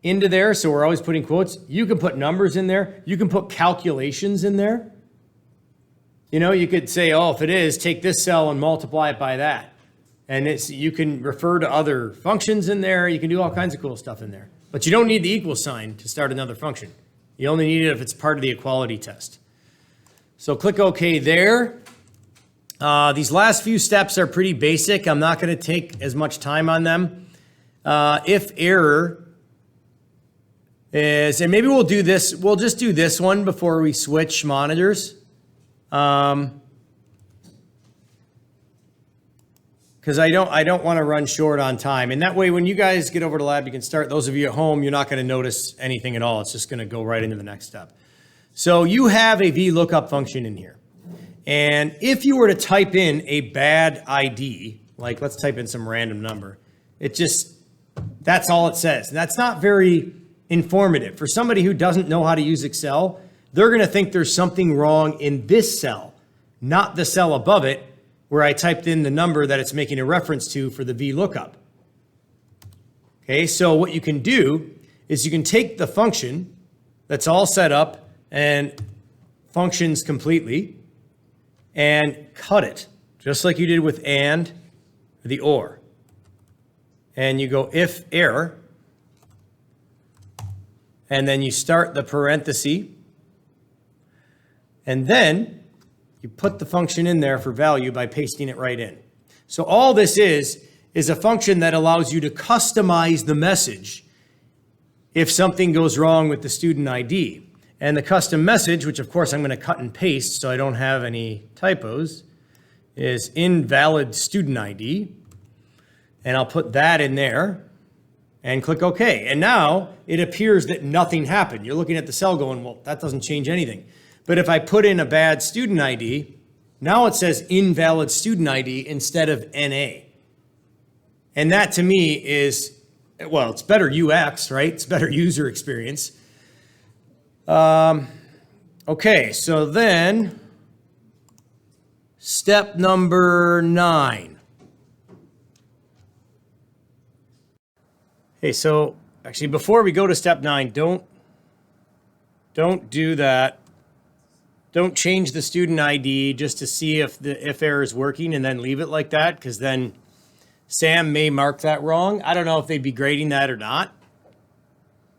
into there. So we're always putting quotes. You can put numbers in there. You can put calculations in there. You know, you could say, oh, if it is, take this cell and multiply it by that. And you can refer to other functions in there. You can do all kinds of cool stuff in there. But you don't need the equal sign to start another function. You only need it if it's part of the equality test. So click OK there. These last few steps are pretty basic. I'm not going to take as much time on them. If error is, and maybe we'll do this, we'll just do this one before we switch monitors. Because I don't want to run short on time. And that way, when you guys get over to lab, you can start. Those of you at home, you're not going to notice anything at all. It's just going to go right into the next step. So you have a VLOOKUP function in here. And if you were to type in a bad ID, like let's type in some random number, that's all it says. And that's not very informative. For somebody who doesn't know how to use Excel, they're going to think there's something wrong in this cell, not the cell above it, where I typed in the number that it's making a reference to for the VLOOKUP. Okay, so what you can do is you can take the function that's all set up and functions completely and cut it, just like you did with and the or. And you go if error, and then you start the parenthesis, and then you put the function in there for value by pasting it right in. So all this is a function that allows you to customize the message if something goes wrong with the student ID. And the custom message, which of course I'm going to cut and paste so I don't have any typos, is invalid student ID. And I'll put that in there and click OK. And now it appears that nothing happened. You're looking at the cell going, well, that doesn't change anything. But if I put in a bad student ID, now it says invalid student ID instead of NA. And that to me is, well, it's better UX, right? It's better user experience. Okay, so then step number 9. Hey, so actually before we go to step 9, don't do that. Don't change the student ID just to see if the if error is working and then leave it like that, because then Sam may mark that wrong. I don't know if they'd be grading that or not.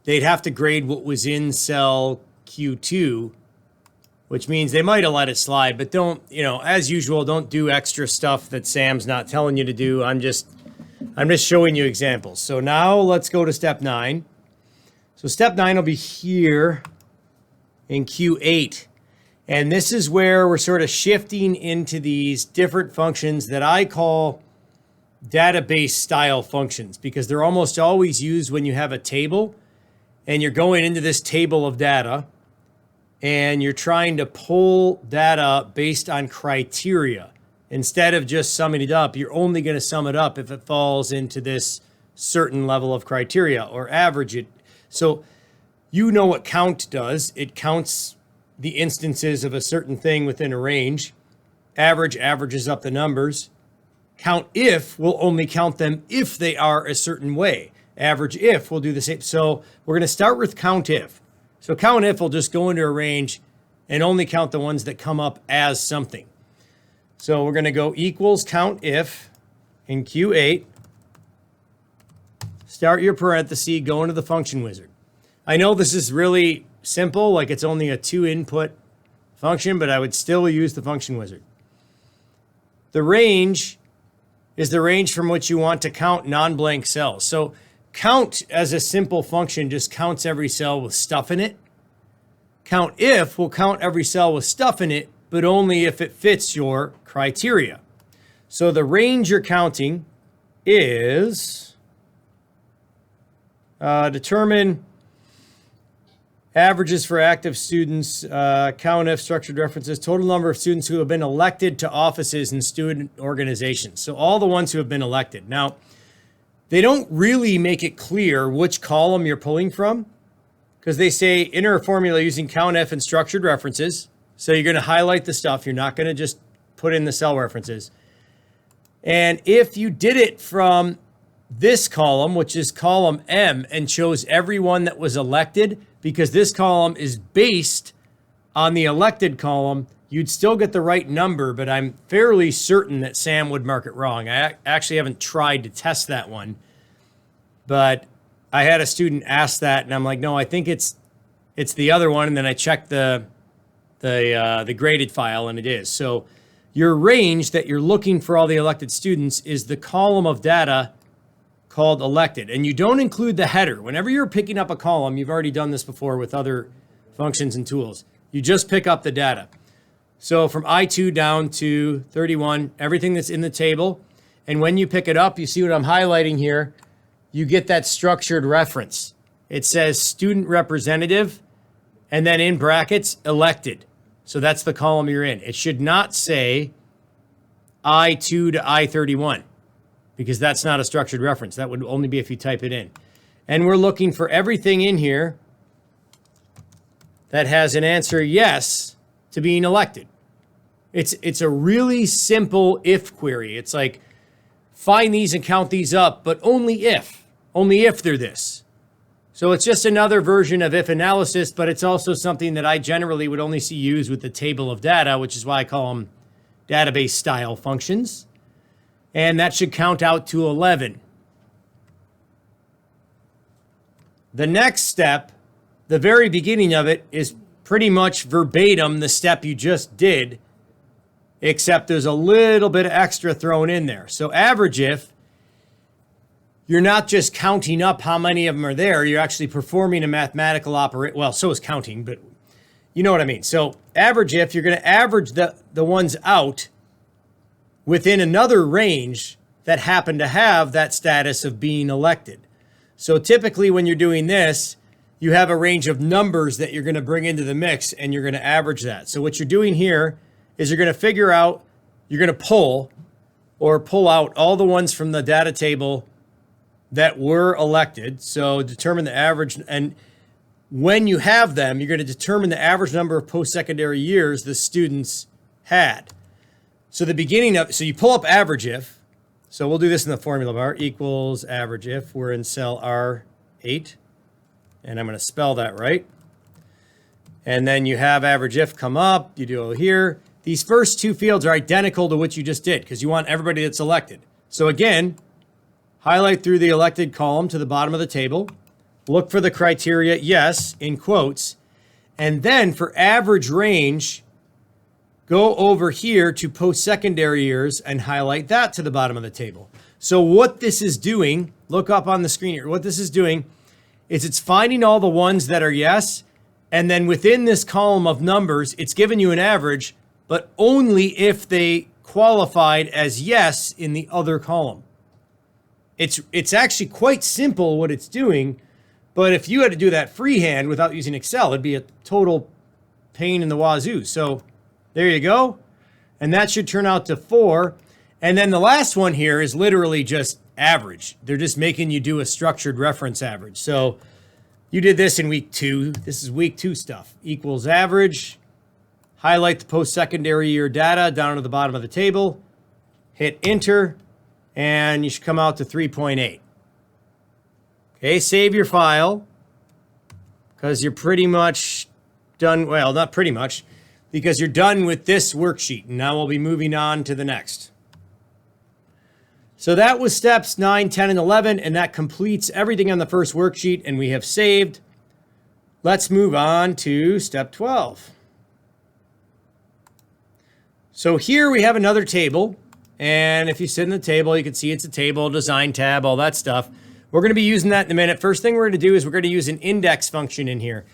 They'd have to grade what was in cell Q2, which means they might have let it slide, but don't, as usual, don't do extra stuff that Sam's not telling you to do. I'm just showing you examples. So now let's go to step 9. So step 9 will be here in Q8. And this is where we're sort of shifting into these different functions that I call database style functions, because they're almost always used when you have a table and you're going into this table of data and you're trying to pull data based on criteria. Instead of just summing it up, you're only going to sum it up if it falls into this certain level of criteria or average it. So you know what count does. It counts the instances of a certain thing within a range. Average averages up the numbers. Count if will only count them if they are a certain way. Average if will do the same. So we're going to start with count if. So count if will just go into a range and only count the ones that come up as something. So we're going to go equals count if in Q8. Start your parenthesis, go into the function wizard. I know this is really simple, like it's only a 2-input function, but I would still use the function wizard. The range is the range from which you want to count non-blank cells. So count as a simple function just counts every cell with stuff in it. Count if will count every cell with stuff in it, but only if it fits your criteria. So the range you're counting is determine averages for active students, count if structured references, total number of students who have been elected to offices in student organizations. So all the ones who have been elected. Now, they don't really make it clear which column you're pulling from because they say enter a formula using COUNTIF and structured references. So you're going to highlight the stuff. You're not going to just put in the cell references. And if you did it from this column, which is column M, and chose everyone that was elected, because this column is based on the elected column, you'd still get the right number, but I'm fairly certain that Sam would mark it wrong. I actually haven't tried to test that one, but I had a student ask that, and I'm like, no, I think it's the other one, and then I checked the graded file, and it is. So your range that you're looking for all the elected students is the column of data called elected, and you don't include the header. Whenever you're picking up a column, you've already done this before with other functions and tools. You just pick up the data. So from I2 down to 31, everything that's in the table. And when you pick it up, you see what I'm highlighting here. You get that structured reference. It says student representative, and then in brackets, elected. So that's the column you're in. It should not say I2 to I31 because that's not a structured reference. That would only be if you type it in. And we're looking for everything in here that has an answer yes to being elected. It's a really simple if query. It's like find these and count these up, but only if they're this. So it's just another version of if analysis, but it's also something that I generally would only see used with the table of data, which is why I call them database style functions. And that should count out to 11. The next step, the very beginning of it, is pretty much verbatim the step you just did, except there's a little bit of extra thrown in there. So average if, you're not just counting up how many of them are there, you're actually performing a mathematical operation. Well, so is counting, but you know what I mean. So average if, you're going to average the ones out within another range that happen to have that status of being elected. So typically when you're doing this, you have a range of numbers that you're going to bring into the mix and you're going to average that. So what you're doing here is you're going to figure out, you're going to pull out all the ones from the data table that were elected. So determine the average, and when you have them, you're going to determine the average number of post-secondary years the students had. So so you pull up average if. So we'll do this in the formula bar, equals average if. We're in cell R8, and I'm going to spell that right. And then you have average if come up, you do it here. These first two fields are identical to what you just did because you want everybody that's elected. So again, highlight through the elected column to the bottom of the table. Look for the criteria, yes, in quotes. And then for average range, go over here to post-secondary years and highlight that to the bottom of the table. So what this is doing, look up on the screen here, what this is doing is it's finding all the ones that are yes, and then within this column of numbers, it's giving you an average, but only if they qualified as yes in the other column. It's actually quite simple what it's doing, but if you had to do that freehand without using Excel, it'd be a total pain in the wazoo. So there you go. And that should turn out to 4. And then the last one here is literally just average. They're just making you do a structured reference average. So you did this in week 2. This is week 2 stuff. Equals average. Highlight the post-secondary year data down to the bottom of the table. Hit enter. And you should come out to 3.8. Okay, save your file. Because you're pretty much done. Well, not pretty much. Because you're done with this worksheet. And now we'll be moving on to the next. So that was steps 9, 10, and 11, and that completes everything on the first worksheet, and we have saved. Let's move on to step 12. So here we have another table, and if you sit in the table, you can see it's a table, design tab, all that stuff. We're going to be using that in a minute. First thing we're going to do is we're going to use an index function in here.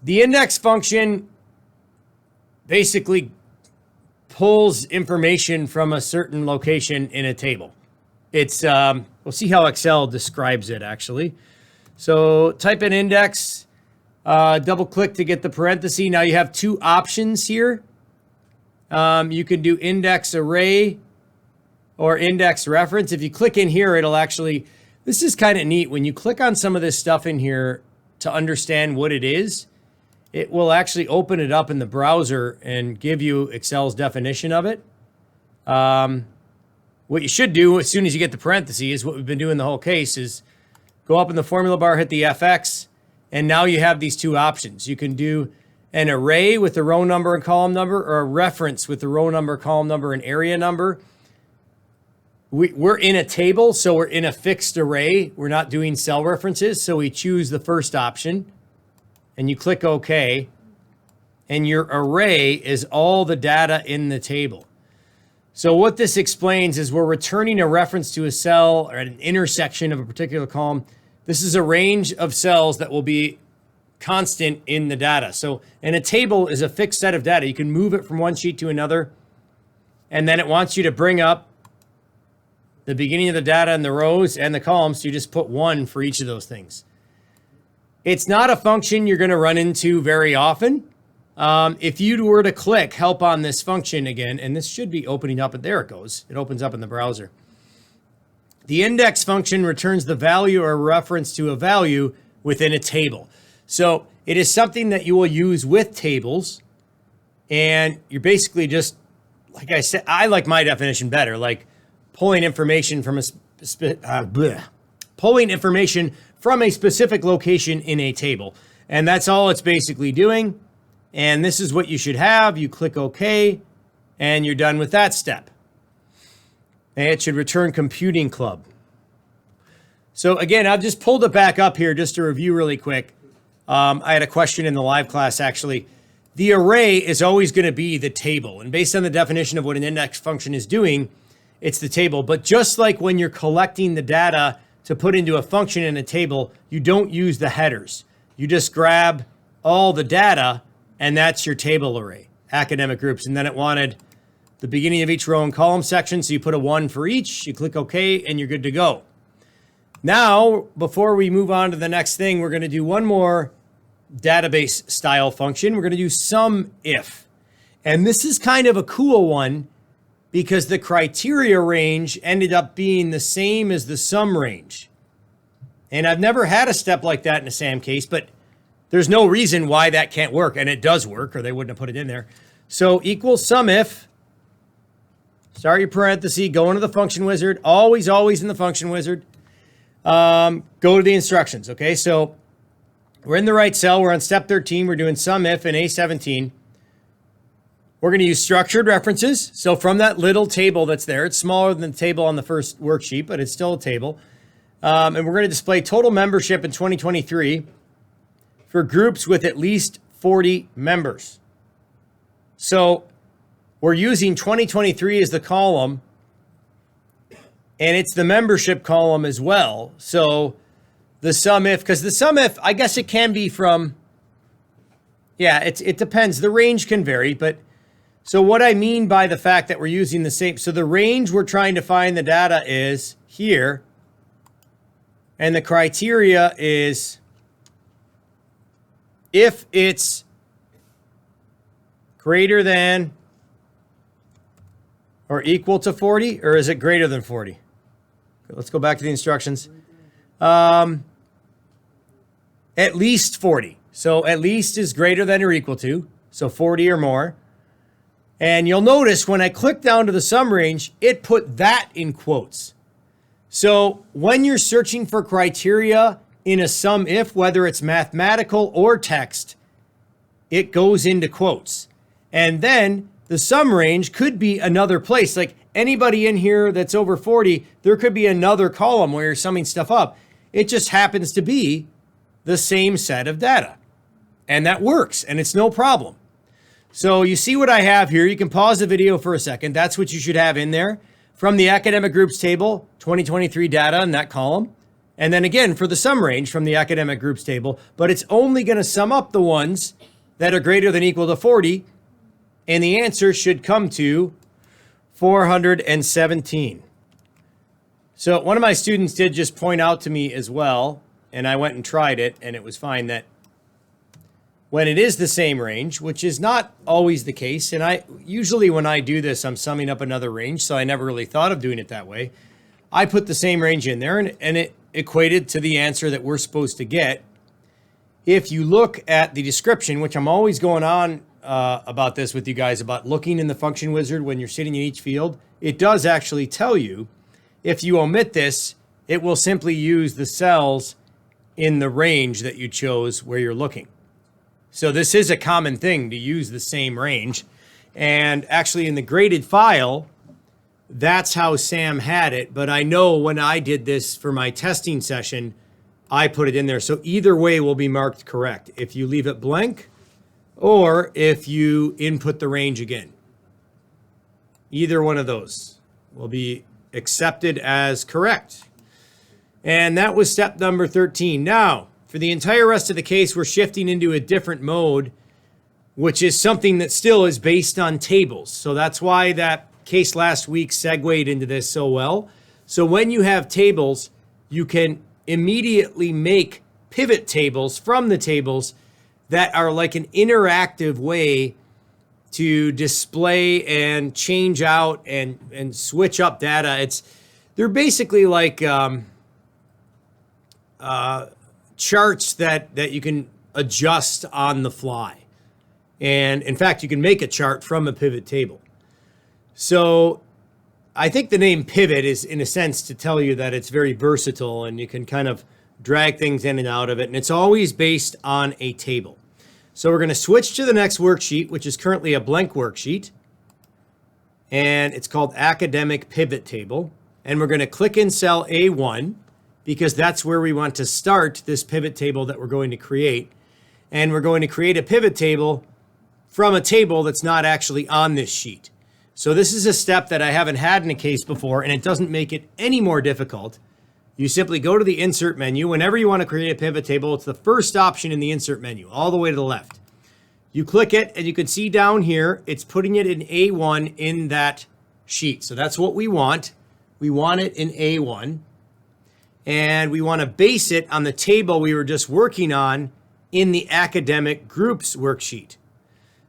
The index function basically pulls information from a certain location in a table. It's, we'll see how Excel describes it actually. So type in index, double click to get the parenthesis. Now you have 2 options here. You can do index array or index reference. If you click in here, it'll actually, this is kind of neat. When you click on some of this stuff in here to understand what it is, it will actually open it up in the browser and give you Excel's definition of it. What you should do as soon as you get the parentheses, what we've been doing the whole case, is go up in the formula bar, hit the FX, and now you have these 2 options. You can do an array with the row number and column number, or a reference with the row number, column number, and area number. We're in a table, so we're in a fixed array. We're not doing cell references, so we choose the first option. And you click OK, and your array is all the data in the table. So what this explains is we're returning a reference to a cell or at an intersection of a particular column. This is a range of cells that will be constant in the data. So, and a table is a fixed set of data. You can move it from one sheet to another, and then it wants you to bring up the beginning of the data in the rows and the columns. So you just put 1 for each of those things. It's not a function you're going to run into very often. If you were to click help on this function again, and this should be opening up, and there it goes. It opens up in the browser. The index function returns the value or reference to a value within a table. So it is something that you will use with tables. And you're basically just, like I said, I like my definition better, like pulling information from pulling information from a specific location in a table. And that's all it's basically doing. And this is what you should have. You click OK, and you're done with that step. And it should return computing club. So again, I've just pulled it back up here just to review really quick. I had a question in the live class, actually. The array is always going to be the table. And based on the definition of what an index function is doing, it's the table. But just like when you're collecting the data to put into a function in a table, you don't use the headers. You just grab all the data, and that's your table array, academic groups. And then it wanted the beginning of each row and column section, so you put a 1 for each, you click OK, and you're good to go. Now, before we move on to the next thing, we're going to do one more database style function. We're going to do SUMIF. And this is kind of a cool one because the criteria range ended up being the same as the sum range. And I've never had a step like that in a SAM case, but there's no reason why that can't work. And it does work, or they wouldn't have put it in there. So equals SUMIF. Start your parenthesis, go into the function wizard, always in the function wizard. Go to the instructions, okay? So we're in the right cell. We're on step 13. We're doing SUMIF in A17. We're going to use structured references. So from that little table that's there, it's smaller than the table on the first worksheet, but it's still a table. And we're going to display total membership in 2023 for groups with at least 40 members. So we're using 2023 as the column, and it's the membership column as well. So the SUMIF, because the SUMIF, I guess it can be from, yeah, it depends. The range can vary, but so what I mean by the fact that we're using the same, so the range we're trying to find the data is here, and the criteria is if it's greater than or equal to 40, or is it greater than 40? Let's go back to the instructions. At least 40. So at least is greater than or equal to, so 40 or more. And you'll notice when I click down to the sum range, it put that in quotes. So when you're searching for criteria in a sum if, whether it's mathematical or text, it goes into quotes. And then the sum range could be another place. Like anybody in here that's over 40, there could be another column where you're summing stuff up. It just happens to be the same set of data. And that works, and it's no problem. So you see what I have here. You can pause the video for a second. That's what you should have in there. From the academic groups table, 2023 data in that column. And then again, for the sum range from the academic groups table, but it's only going to sum up the ones that are greater than or equal to 40. And the answer should come to 417. So one of my students did just point out to me as well, and I went and tried it, and it was fine, that when it is the same range, which is not always the case, and I usually when I do this, I'm summing up another range, so I never really thought of doing it that way. I put the same range in there, and it equated to the answer that we're supposed to get. If you look at the description, which I'm always going on about this with you guys, about looking in the function wizard when you're sitting in each field, it does actually tell you, if you omit this, it will simply use the cells in the range that you chose where you're looking. So this is a common thing to use the same range. And actually in the graded file, that's how Sam had it. But I know when I did this for my testing session, I put it in there. So either way will be marked correct. If you leave it blank or if you input the range again. Either one of those will be accepted as correct. And that was step number 13. Now, for the entire rest of the case, we're shifting into a different mode, which is something that still is based on tables. So that's why that case last week segued into this so well. So when you have tables, you can immediately make pivot tables from the tables that are like an interactive way to display and change out and switch up data. They're basically like charts that you can adjust on the fly. And in fact, you can make a chart from a pivot table. So I think the name pivot is in a sense to tell you that it's very versatile and you can kind of drag things in and out of it. And it's always based on a table. So we're going to switch to the next worksheet, which is currently a blank worksheet. And it's called Academic Pivot Table. And we're going to click in cell A1 because that's where we want to start this pivot table that we're going to create. And we're going to create a pivot table from a table that's not actually on this sheet. So this is a step that I haven't had in a case before, and it doesn't make it any more difficult. You simply go to the insert menu. Whenever you want to create a pivot table, it's the first option in the insert menu, all the way to the left. You click it, and you can see down here, it's putting it in A1 in that sheet. So that's what we want. We want it in A1. And we want to base it on the table we were just working on in the academic groups worksheet.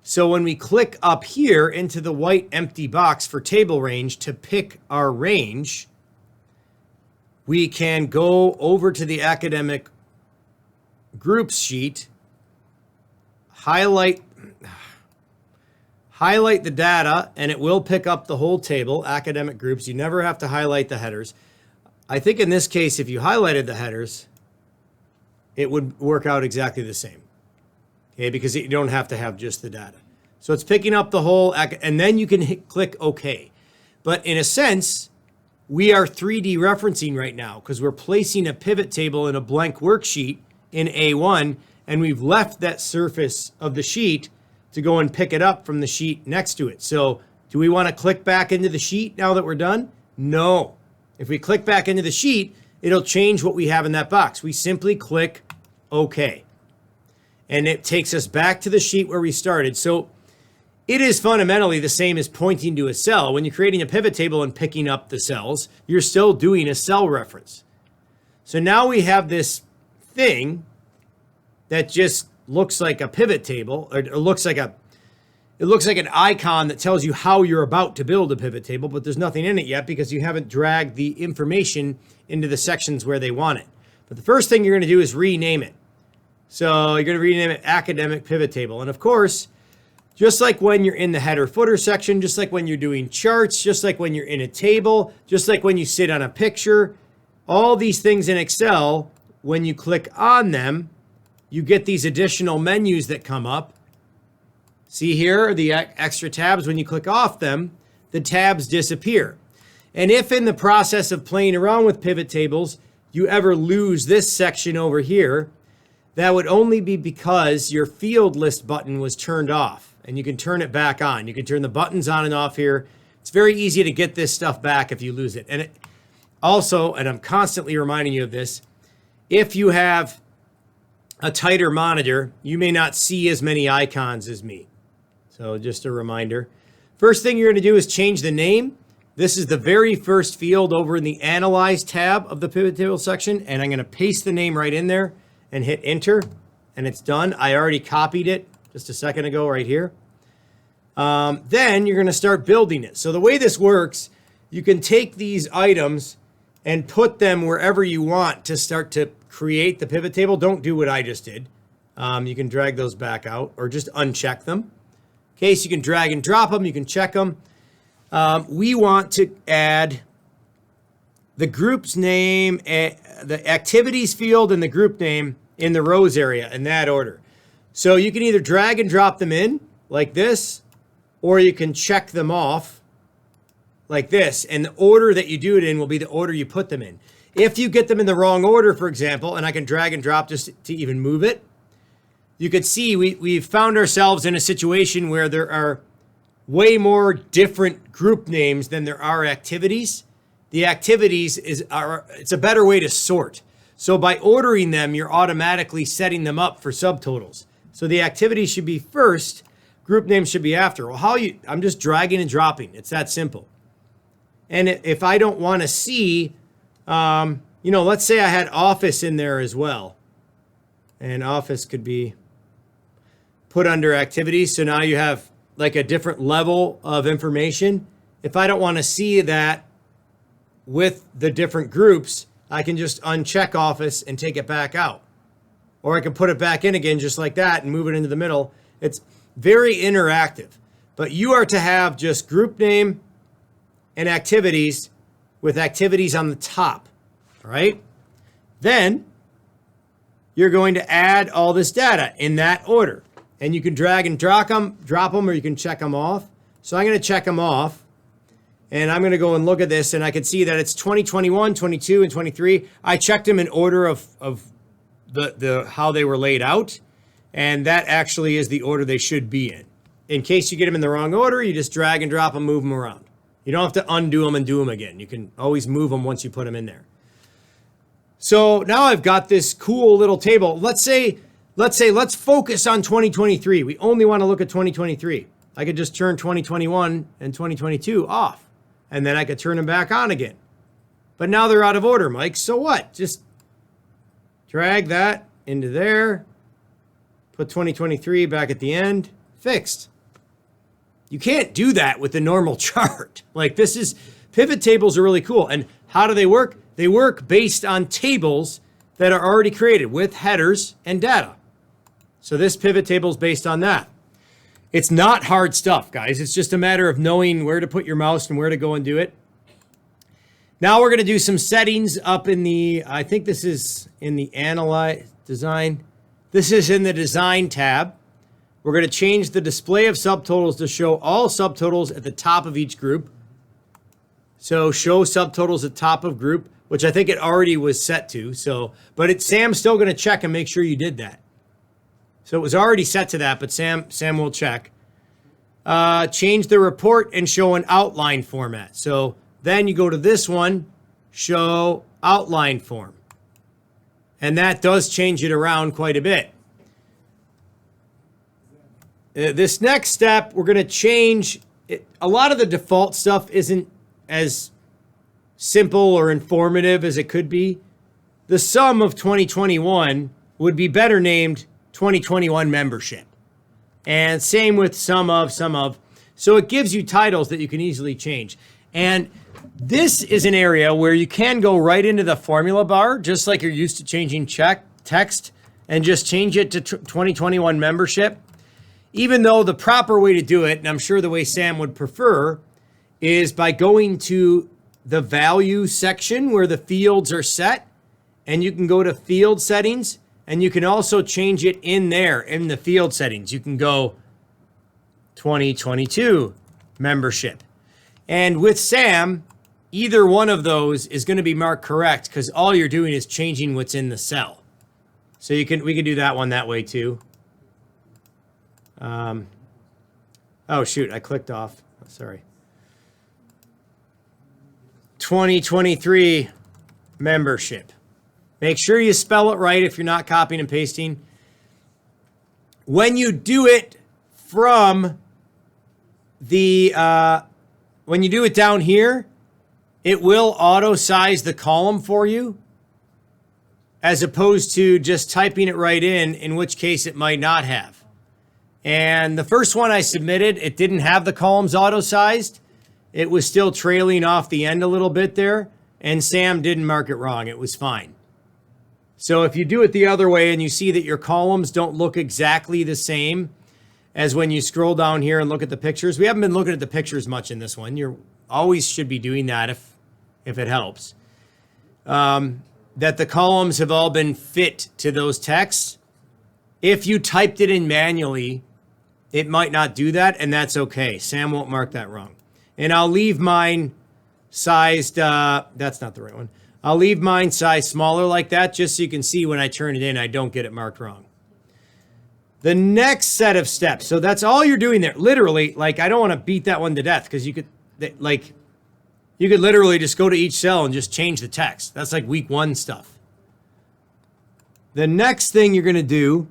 So when we click up here into the white empty box for table range to pick our range, we can go over to the academic groups sheet, highlight the data, and it will pick up the whole table, academic groups. You never have to highlight the headers. I think in this case, if you highlighted the headers, it would work out exactly the same. Okay, because you don't have to have just the data. So it's picking up the whole, and then you can click OK. But in a sense, we are 3D referencing right now because we're placing a pivot table in a blank worksheet in A1, and we've left that surface of the sheet to go and pick it up from the sheet next to it. So do we want to click back into the sheet now that we're done? No. If we click back into the sheet, it'll change what we have in that box. We simply click OK. And it takes us back to the sheet where we started. So it is fundamentally the same as pointing to a cell. When you're creating a pivot table and picking up the cells, you're still doing a cell reference. So now we have this thing that just looks like a pivot table, or looks like it looks like an icon that tells you how you're about to build a pivot table, but there's nothing in it yet because you haven't dragged the information into the sections where they want it. But the first thing you're going to do is rename it. So you're going to rename it Academic Pivot Table. And of course, just like when you're in the header footer section, just like when you're doing charts, just like when you're in a table, just like when you sit on a picture, all these things in Excel, when you click on them, you get these additional menus that come up. See here, the extra tabs, when you click off them, the tabs disappear. And if in the process of playing around with pivot tables, you ever lose this section over here, that would only be because your field list button was turned off, and you can turn it back on. You can turn the buttons on and off here. It's very easy to get this stuff back if you lose it. And also, and I'm constantly reminding you of this, if you have a tighter monitor, you may not see as many icons as me. So just a reminder. First thing you're going to do is change the name. This is the very first field over in the Analyze tab of the pivot table section, and I'm going to paste the name right in there and hit enter, and it's done. I already copied it just a second ago right here. Then you're going to start building it. So the way this works, you can take these items and put them wherever you want to start to create the pivot table. Don't do what I just did. You can drag those back out or just uncheck them. In case you can drag and drop them, you can check them. We want to add the group's name, the activities field, and the group name in the rows area in that order. So you can either drag and drop them in like this, or you can check them off like this. And the order that you do it in will be the order you put them in. If you get them in the wrong order, for example, and I can drag and drop just to even move it, you could see we've found ourselves in a situation where there are way more different group names than there are activities. The activities it's a better way to sort. So by ordering them, you're automatically setting them up for subtotals. So the activities should be first, group names should be after. Well, I'm just dragging and dropping. It's that simple. And if I don't want to see, let's say I had office in there as well. And office could be put under activities. So now you have like a different level of information. If I don't want to see that with the different groups, I can just uncheck office and take it back out. Or I can put it back in again just like that and move it into the middle. It's very interactive. But you are to have just group name and activities with activities on the top. All right? Then you're going to add all this data in that order. And you can drag and drop them, or you can check them off. So I'm going to check them off. And I'm going to go and look at this, and I can see that it's 2021, 22, and 23. I checked them in order of the how they were laid out, and that actually is the order they should be in. In case you get them in the wrong order, you just drag and drop them, move them around. You don't have to undo them and do them again. You can always move them once you put them in there. So now I've got this cool little table. Let's focus on 2023. We only want to look at 2023. I could just turn 2021 and 2022 off. And then I could turn them back on again. But now they're out of order, Mike. So what? Just drag that into there. Put 2023 back at the end. Fixed. You can't do that with the normal chart. Pivot tables are really cool. And how do they work? They work based on tables that are already created with headers and data. So this pivot table is based on that. It's not hard stuff, guys. It's just a matter of knowing where to put your mouse and where to go and do it. Now we're going to do some settings up in I think this is in the Analyze Design. This is in the Design tab. We're going to change the display of subtotals to show all subtotals at the top of each group. So show subtotals at top of group, which I think it already was set to. But Sam's still going to check and make sure you did that. So it was already set to that, but Sam will check. Change the report and show an outline format. So then you go to this one, show outline form. And that does change it around quite a bit. This next step, we're going to change it. A lot of the default stuff isn't as simple or informative as it could be. The sum of 2021 would be better named 2021 membership. And same with some of. So it gives you titles that you can easily change. And this is an area where you can go right into the formula bar, just like you're used to changing text, and just change it to 2021 membership. Even though the proper way to do it, and I'm sure the way Sam would prefer, is by going to the value section where the fields are set, and you can go to field settings, and you can also change it in there in the field settings. You can go 2022 membership. And with Sam, either one of those is going to be marked correct because all you're doing is changing what's in the cell. So we can do that one that way too. Oh shoot, I clicked off. Sorry. 2023 membership. Make sure you spell it right if you're not copying and pasting. When you do it from the, when you do it down here, it will auto size the column for you, as opposed to just typing it right in which case it might not have. And the first one I submitted, it didn't have the columns auto sized. It was still trailing off the end a little bit there, and Sam didn't mark it wrong. It was fine. So if you do it the other way and you see that your columns don't look exactly the same as when you scroll down here and look at the pictures, we haven't been looking at the pictures much in this one. You always should be doing that if it helps. That the columns have all been fit to those texts. If you typed it in manually, it might not do that, and that's okay. Sam won't mark that wrong. And I'll leave mine sized, that's not the right one. I'll leave mine sized smaller like that just so you can see when I turn it in, I don't get it marked wrong. The next set of steps, so that's all you're doing there. Literally, like, I don't want to beat that one to death because you could literally just go to each cell and just change the text. That's like week 1 stuff. The next thing you're going to do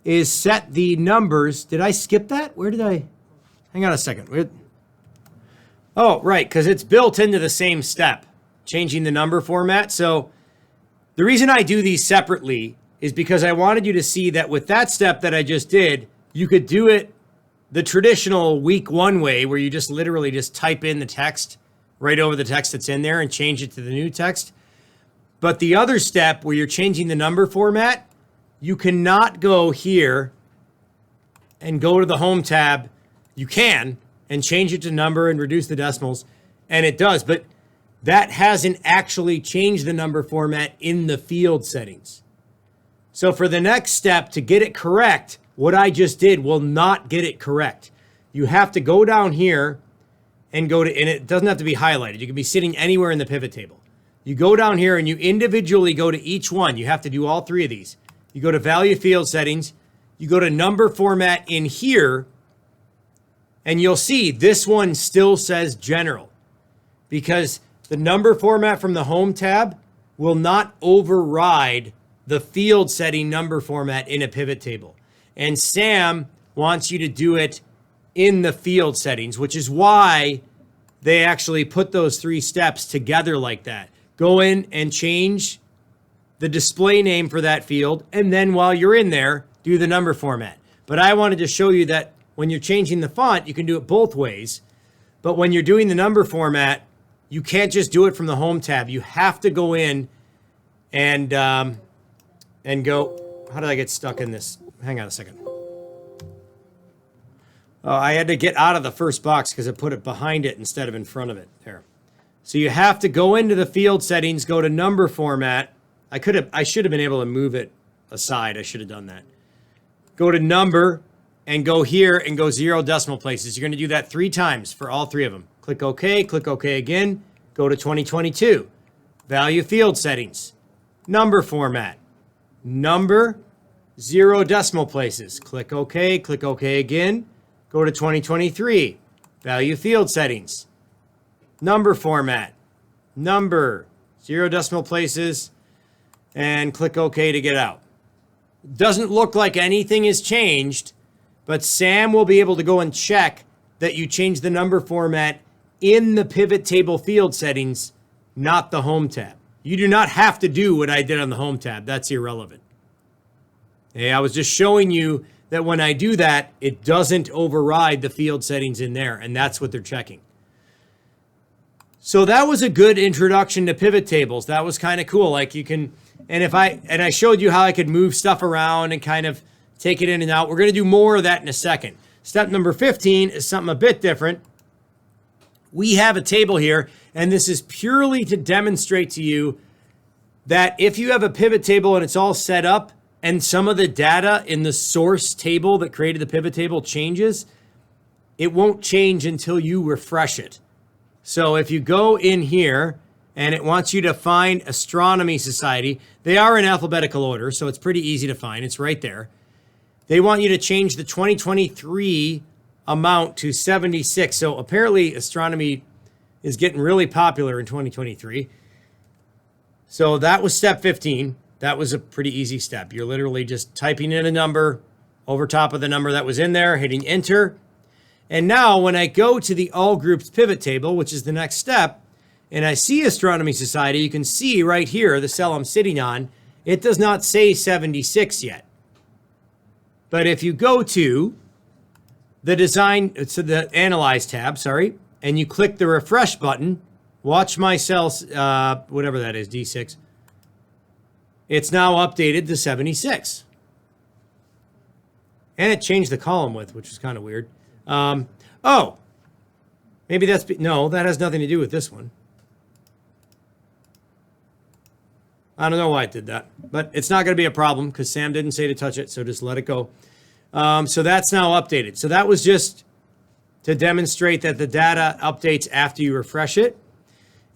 is set the numbers. Did I skip that? Where did I? Hang on a second. Oh, right, because it's built into the same step, changing the number format. So the reason I do these separately is because I wanted you to see that with that step that I just did, you could do it the traditional week 1 way, where you just literally just type in the text right over the text that's in there and change it to the new text. But the other step where you're changing the number format, you cannot go here and go to the home tab. You can and change it to number and reduce the decimals, and it does, but that hasn't actually changed the number format in the field settings. So for the next step, to get it correct, what I just did will not get it correct. You have to go down here and go to, and it doesn't have to be highlighted. You can be sitting anywhere in the pivot table. You go down here and you individually go to each one. You have to do all 3 of these. You go to value field settings, you go to number format in here, and you'll see this one still says general because the number format from the home tab will not override the field setting number format in a pivot table. And Sam wants you to do it in the field settings, which is why they actually put those 3 steps together like that. Go in and change the display name for that field, and then while you're in there, do the number format. But I wanted to show you that when you're changing the font, you can do it both ways. But when you're doing the number format, you can't just do it from the home tab. You have to go in and go, how did I get stuck in this? Hang on a second. I had to get out of the first box because I put it behind it instead of in front of it. There. So you have to go into the field settings, go to number format. I should have been able to move it aside. I should have done that. Go to number and go here and go 0 decimal places. You're going to do that 3 times for all 3 of them. Click OK again. Go to 2022. Value field settings. Number format. Number, 0 decimal places. Click OK again. Go to 2023. Value field settings. Number format. Number, 0 decimal places. And click OK to get out. Doesn't look like anything has changed, but Sam will be able to go and check that you changed the number format in the pivot table field settings, not the home tab. You do not have to do what I did on the home tab. That's irrelevant. Hey, I was just showing you that when I do that, it doesn't override the field settings in there. And that's what they're checking. So that was a good introduction to pivot tables. That was kind of cool. Like you can, and I showed you how I could move stuff around and kind of take it in and out. We're going to do more of that in a second. Step number 15 is something a bit different. We have a table here, and this is purely to demonstrate to you that if you have a pivot table and it's all set up and some of the data in the source table that created the pivot table changes, it won't change until you refresh it. So if you go in here and it wants you to find Astronomy Society, they are in alphabetical order, so it's pretty easy to find. It's right there. They want you to change the 2023 amount to 76. So apparently astronomy is getting really popular in 2023. So that was step 15. That was a pretty easy step. You're literally just typing in a number over top of the number that was in there, hitting enter. And now when I go to the all groups pivot table, which is the next step, and I see Astronomy Society, you can see right here, the cell I'm sitting on, it does not say 76 yet. But if you go to the the Analyze tab, and you click the refresh button, watch my cells, whatever that is, D6, it's now updated to 76. And it changed the column width, which is kind of weird. Oh, maybe no, that has nothing to do with this one. I don't know why it did that, but it's not going to be a problem because Sam didn't say to touch it, so just let it go. So that's now updated. So that was just to demonstrate that the data updates after you refresh it.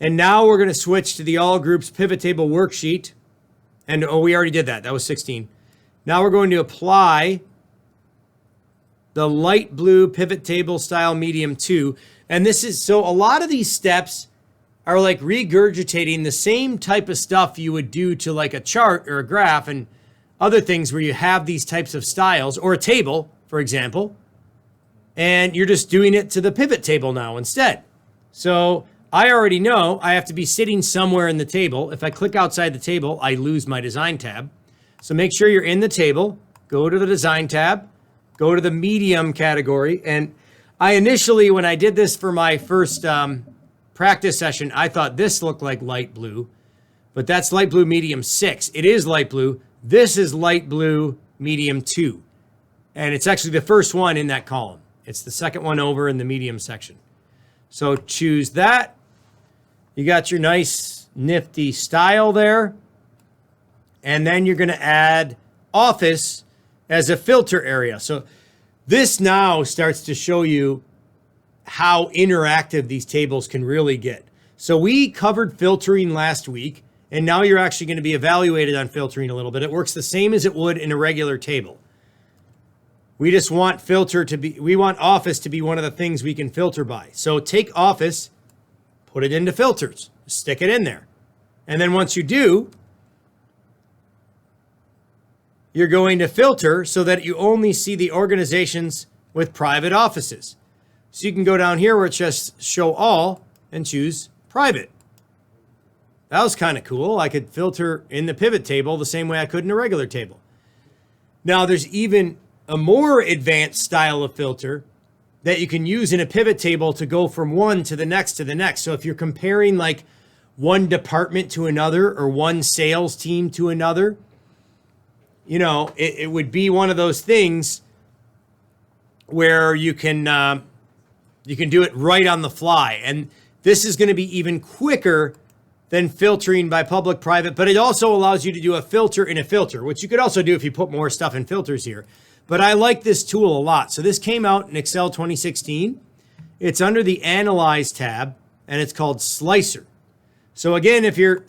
And now we're going to switch to the all groups pivot table worksheet. And we already did that. That was 16. Now we're going to apply the light blue pivot table style medium 2. And this is, so a lot of these steps are like regurgitating the same type of stuff you would do to like a chart or a graph and other things where you have these types of styles, or a table, for example, and you're just doing it to the pivot table now instead. So I already know I have to be sitting somewhere in the table. If I click outside the table, I lose my design tab. So make sure you're in the table, go to the design tab, go to the medium category. And I initially, when I did this for my first practice session, I thought this looked like light blue, but that's light blue medium 6. It is light blue. This is light blue medium 2. And it's actually the first one in that column. It's the second one over in the medium section. So choose that. You got your nice nifty style there. And then you're going to add office as a filter area. So this now starts to show you how interactive these tables can really get. So we covered filtering last week, and now you're actually going to be evaluated on filtering a little bit. It works the same as it would in a regular table. We just want we want office to be one of the things we can filter by. So take office, put it into filters, stick it in there. And then once you do, you're going to filter so that you only see the organizations with private offices. So you can go down here where it says show all and choose private. That was kind of cool. I could filter in the pivot table the same way I could in a regular table. Now there's even a more advanced style of filter that you can use in a pivot table to go from one to the next to the next. So if you're comparing like one department to another or one sales team to another, you know, it would be one of those things where you can do it right on the fly. And this is going to be even quicker than filtering by public, private, but it also allows you to do a filter in a filter, which you could also do if you put more stuff in filters here. But I like this tool a lot. So this came out in Excel 2016. It's under the Analyze tab, and it's called Slicer. So again, if your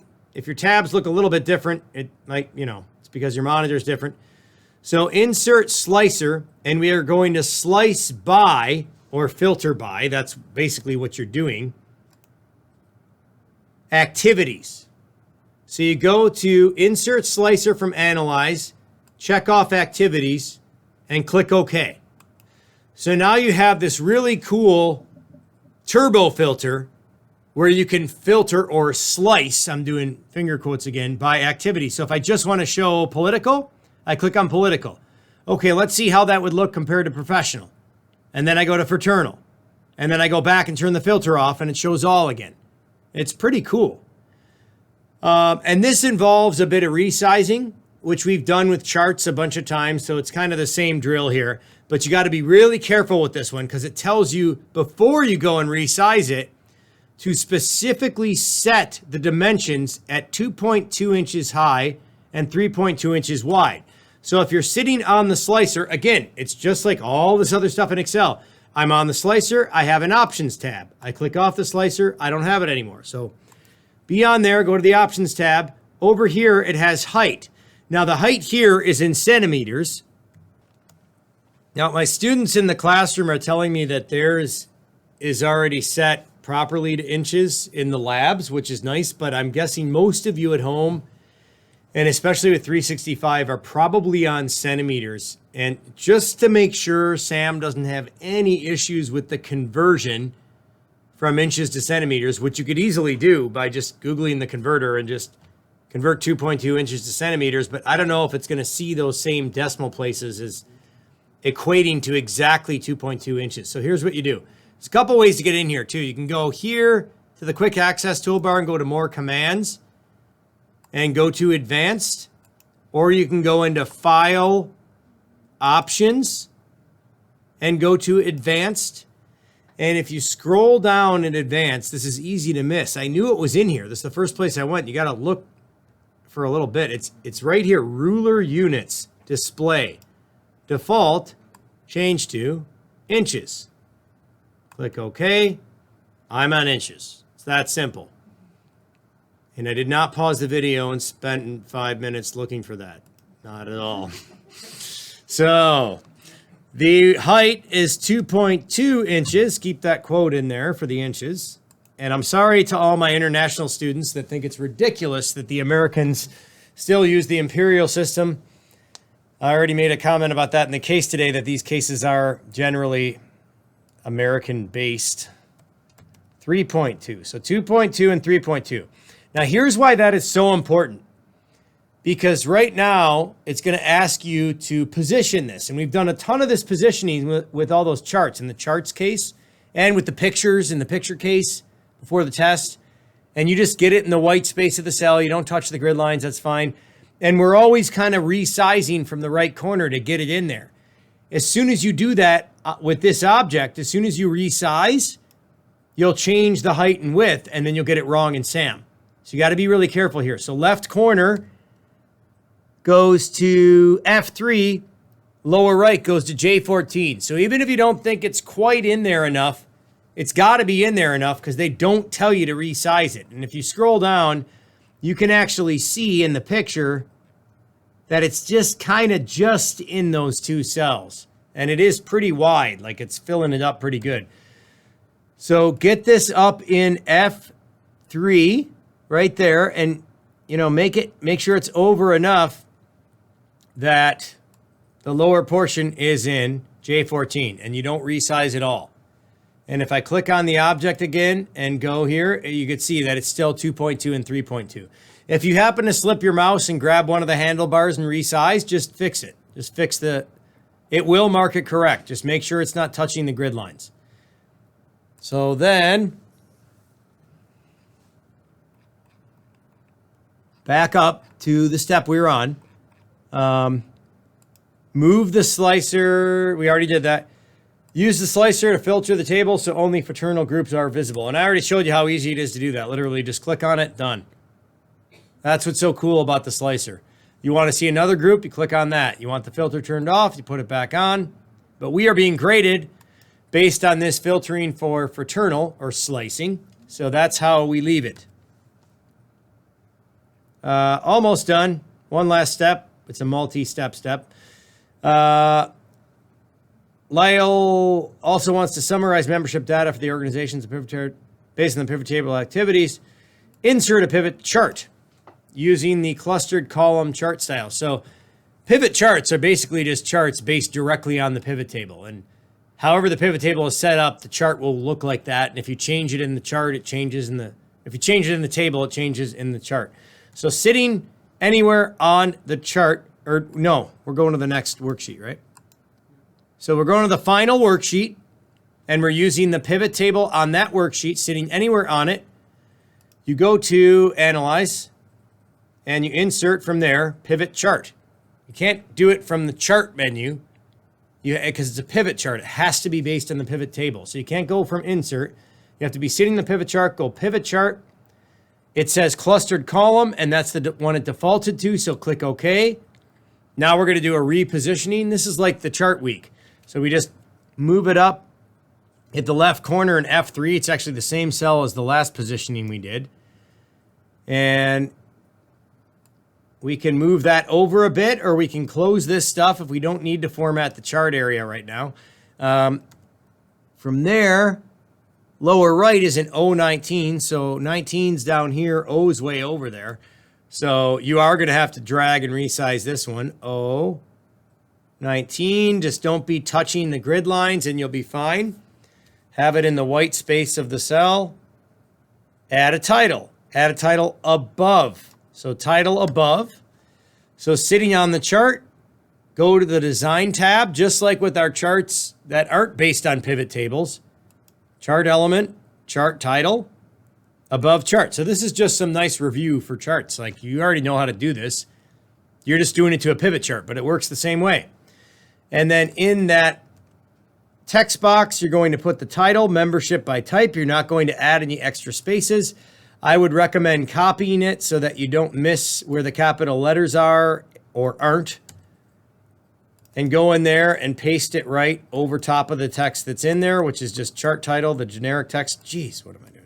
tabs look a little bit different, it might, you know, it's because your monitor is different. So insert Slicer, and we are going to slice by, or filter by, that's basically what you're doing, activities. So you go to Insert Slicer from Analyze, check off Activities, and click OK. So now you have this really cool turbo filter where you can filter or slice, I'm doing finger quotes again, by activity. So if I just want to show political, I click on political. Okay, let's see how that would look compared to professional. And then I go to fraternal. And then I go back and turn the filter off and it shows all again. It's pretty cool. And this involves a bit of resizing, which we've done with charts a bunch of times. So it's kind of the same drill here. But you got to be really careful with this one because it tells you before you go and resize it to specifically set the dimensions at 2.2 inches high and 3.2 inches wide. So if you're sitting on the slicer, again, it's just like all this other stuff in Excel. I'm on the slicer, I have an options tab. I click off the slicer, I don't have it anymore. So be on there, go to the options tab. Over here, it has height. Now the height here is in centimeters. Now my students in the classroom are telling me that theirs is already set properly to inches in the labs, which is nice, but I'm guessing most of you at home, and especially with 365, are probably on centimeters. And just to make sure Sam doesn't have any issues with the conversion from inches to centimeters, which you could easily do by just Googling the converter and just convert 2.2 inches to centimeters. But I don't know if it's going to see those same decimal places as equating to exactly 2.2 inches. So here's what you do. There's a couple ways to get in here too. You can go here to the quick access toolbar and go to more commands and go to advanced, or you can go into file options and go to advanced. And if you scroll down in advanced, this is easy to miss. I knew it was in here. This is the first place I went. You got to look for a little bit. It's right here. Ruler units, display, default, change to inches. Click OK. I'm on inches. It's that simple. And I did not pause the video and spend 5 minutes looking for that. Not at all. So the height is 2.2 inches. Keep that quote in there for the inches. And I'm sorry to all my international students that think it's ridiculous that the Americans still use the imperial system. I already made a comment about that in the case today, that these cases are generally American-based. 3.2. So 2.2 and 3.2. Now, here's why that is so important. Because right now, it's going to ask you to position this. And we've done a ton of this positioning with all those charts in the charts case and with the pictures in the picture case before the test. And you just get it in the white space of the cell. You don't touch the grid lines. That's fine. And we're always kind of resizing from the right corner to get it in there. As soon as you do that with this object, as soon as you resize, you'll change the height and width, and then you'll get it wrong in SAM. So you got to be really careful here. So left corner goes to F3, lower right goes to J14. So even if you don't think it's quite in there enough, it's got to be in there enough because they don't tell you to resize it. And if you scroll down, you can actually see in the picture that it's just kind of just in those two cells. And it is pretty wide, like it's filling it up pretty good. So get this up in F3 right there, and make sure it's over enough that the lower portion is in J14 and you don't resize at all. And if I click on the object again and go here, you can see that it's still 2.2 and 3.2. If you happen to slip your mouse and grab one of the handlebars and resize, just fix it. Just fix it will mark it correct. Just make sure it's not touching the grid lines. So then back up to the step we were on. Move the slicer. We already did that. Use the slicer to filter the table so only fraternal groups are visible. And I already showed you how easy it is to do that. Literally just click on it, done. That's what's so cool about the slicer. You want to see another group, you click on that. You want the filter turned off, you put it back on. But we are being graded based on this filtering for fraternal or slicing. So that's how we leave it. Almost done. One last step. It's a multi-step step. Lyle also wants to summarize membership data for the organization's based on the pivot table activities. Insert a pivot chart using the clustered column chart style. So pivot charts are basically just charts based directly on the pivot table. And however the pivot table is set up, the chart will look like that. And if you change it in the chart, it changes in the, if you change it in the table, it changes in the chart. So sitting anywhere on the chart or no, we're going to the next worksheet, right? So we're going to the final worksheet, and we're using the pivot table on that worksheet, sitting anywhere on it. You go to Analyze, and you insert from there, Pivot Chart. You can't do it from the Chart menu, because it's a pivot chart. It has to be based on the pivot table. So you can't go from Insert. You have to be sitting in the pivot chart, go Pivot Chart. It says Clustered Column, and that's the one it defaulted to, so click OK. Now we're going to do a repositioning. This is like the chart week. So we just move it up, hit the left corner in F3. It's actually the same cell as the last positioning we did. And we can move that over a bit, or we can close this stuff if we don't need to format the chart area right now. From there, lower right is an O19. So 19's down here, O's way over there. So you are going to have to drag and resize this one. O19, just don't be touching the grid lines and you'll be fine. Have it in the white space of the cell. Add a title. Add a title above. So title above. So sitting on the chart, go to the Design tab, just like with our charts that aren't based on pivot tables. Chart element, chart title, above chart. So this is just some nice review for charts. Like, you already know how to do this. You're just doing it to a pivot chart, but it works the same way. And then in that text box, you're going to put the title, membership by type. You're not going to add any extra spaces. I would recommend copying it so that you don't miss where the capital letters are or aren't. And go in there and paste it right over top of the text that's in there, which is just chart title, the generic text. Jeez, what am I doing?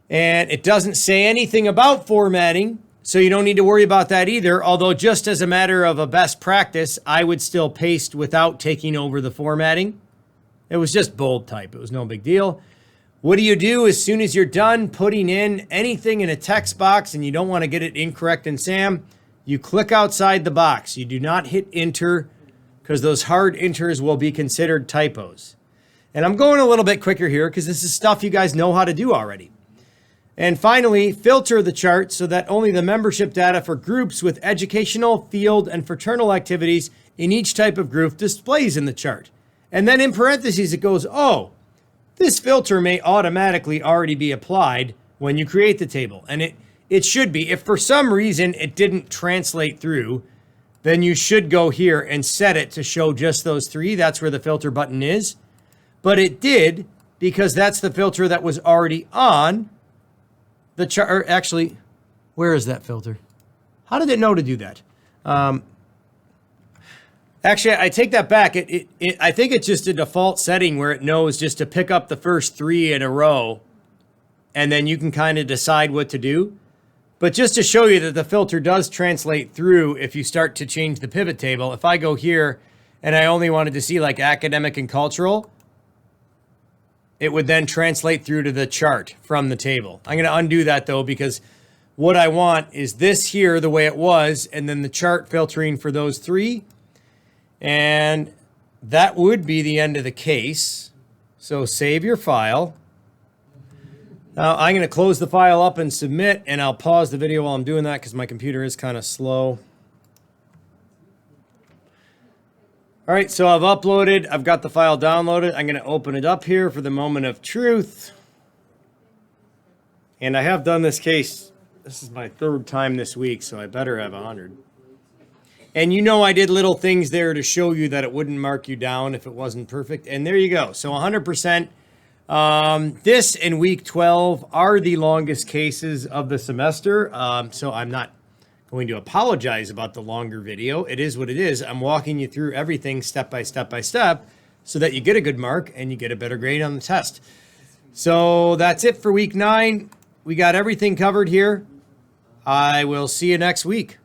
And it doesn't say anything about formatting, so you don't need to worry about that either. Although, just as a matter of a best practice, I would still paste without taking over the formatting. It was just bold type. It was no big deal. What do you do as soon as you're done putting in anything in a text box and you don't want to get it incorrect in SAM? You click outside the box. You do not hit enter, because those hard enters will be considered typos. And I'm going a little bit quicker here because this is stuff you guys know how to do already. And finally, filter the chart so that only the membership data for groups with educational, field, and fraternal activities in each type of group displays in the chart. And then in parentheses, it goes, oh, this filter may automatically already be applied when you create the table. And it should be. If for some reason it didn't translate through, then you should go here and set it to show just those three. That's where the filter button is. But it did, because that's the filter that was already on the chart. Or actually, where is that filter? How did it know to do that? Actually, I take that back. I think it's just a default setting where it knows just to pick up the first three in a row, and then you can kind of decide what to do. But just to show you that the filter does translate through if you start to change the pivot table. If I go here and I only wanted to see like academic and cultural, it would then translate through to the chart from the table. I'm going to undo that though, because what I want is this here the way it was, and then the chart filtering for those three. And that would be the end of the case. So save your file. Now I'm going to close the file up and submit, and I'll pause the video while I'm doing that because my computer is kind of slow. All right, so I've uploaded. I've got the file downloaded. I'm going to open it up here for the moment of truth. And I have done this case. This is my third time this week, so I better have 100. And you know I did little things there to show you that it wouldn't mark you down if it wasn't perfect. And there you go. So 100%. This and week 12 are the longest cases of the semester. So I'm not going to apologize about the longer video. It is what it is. I'm walking you through everything step by step by step so that you get a good mark and you get a better grade on the test. So that's it for week 9. We got everything covered here. I will see you next week.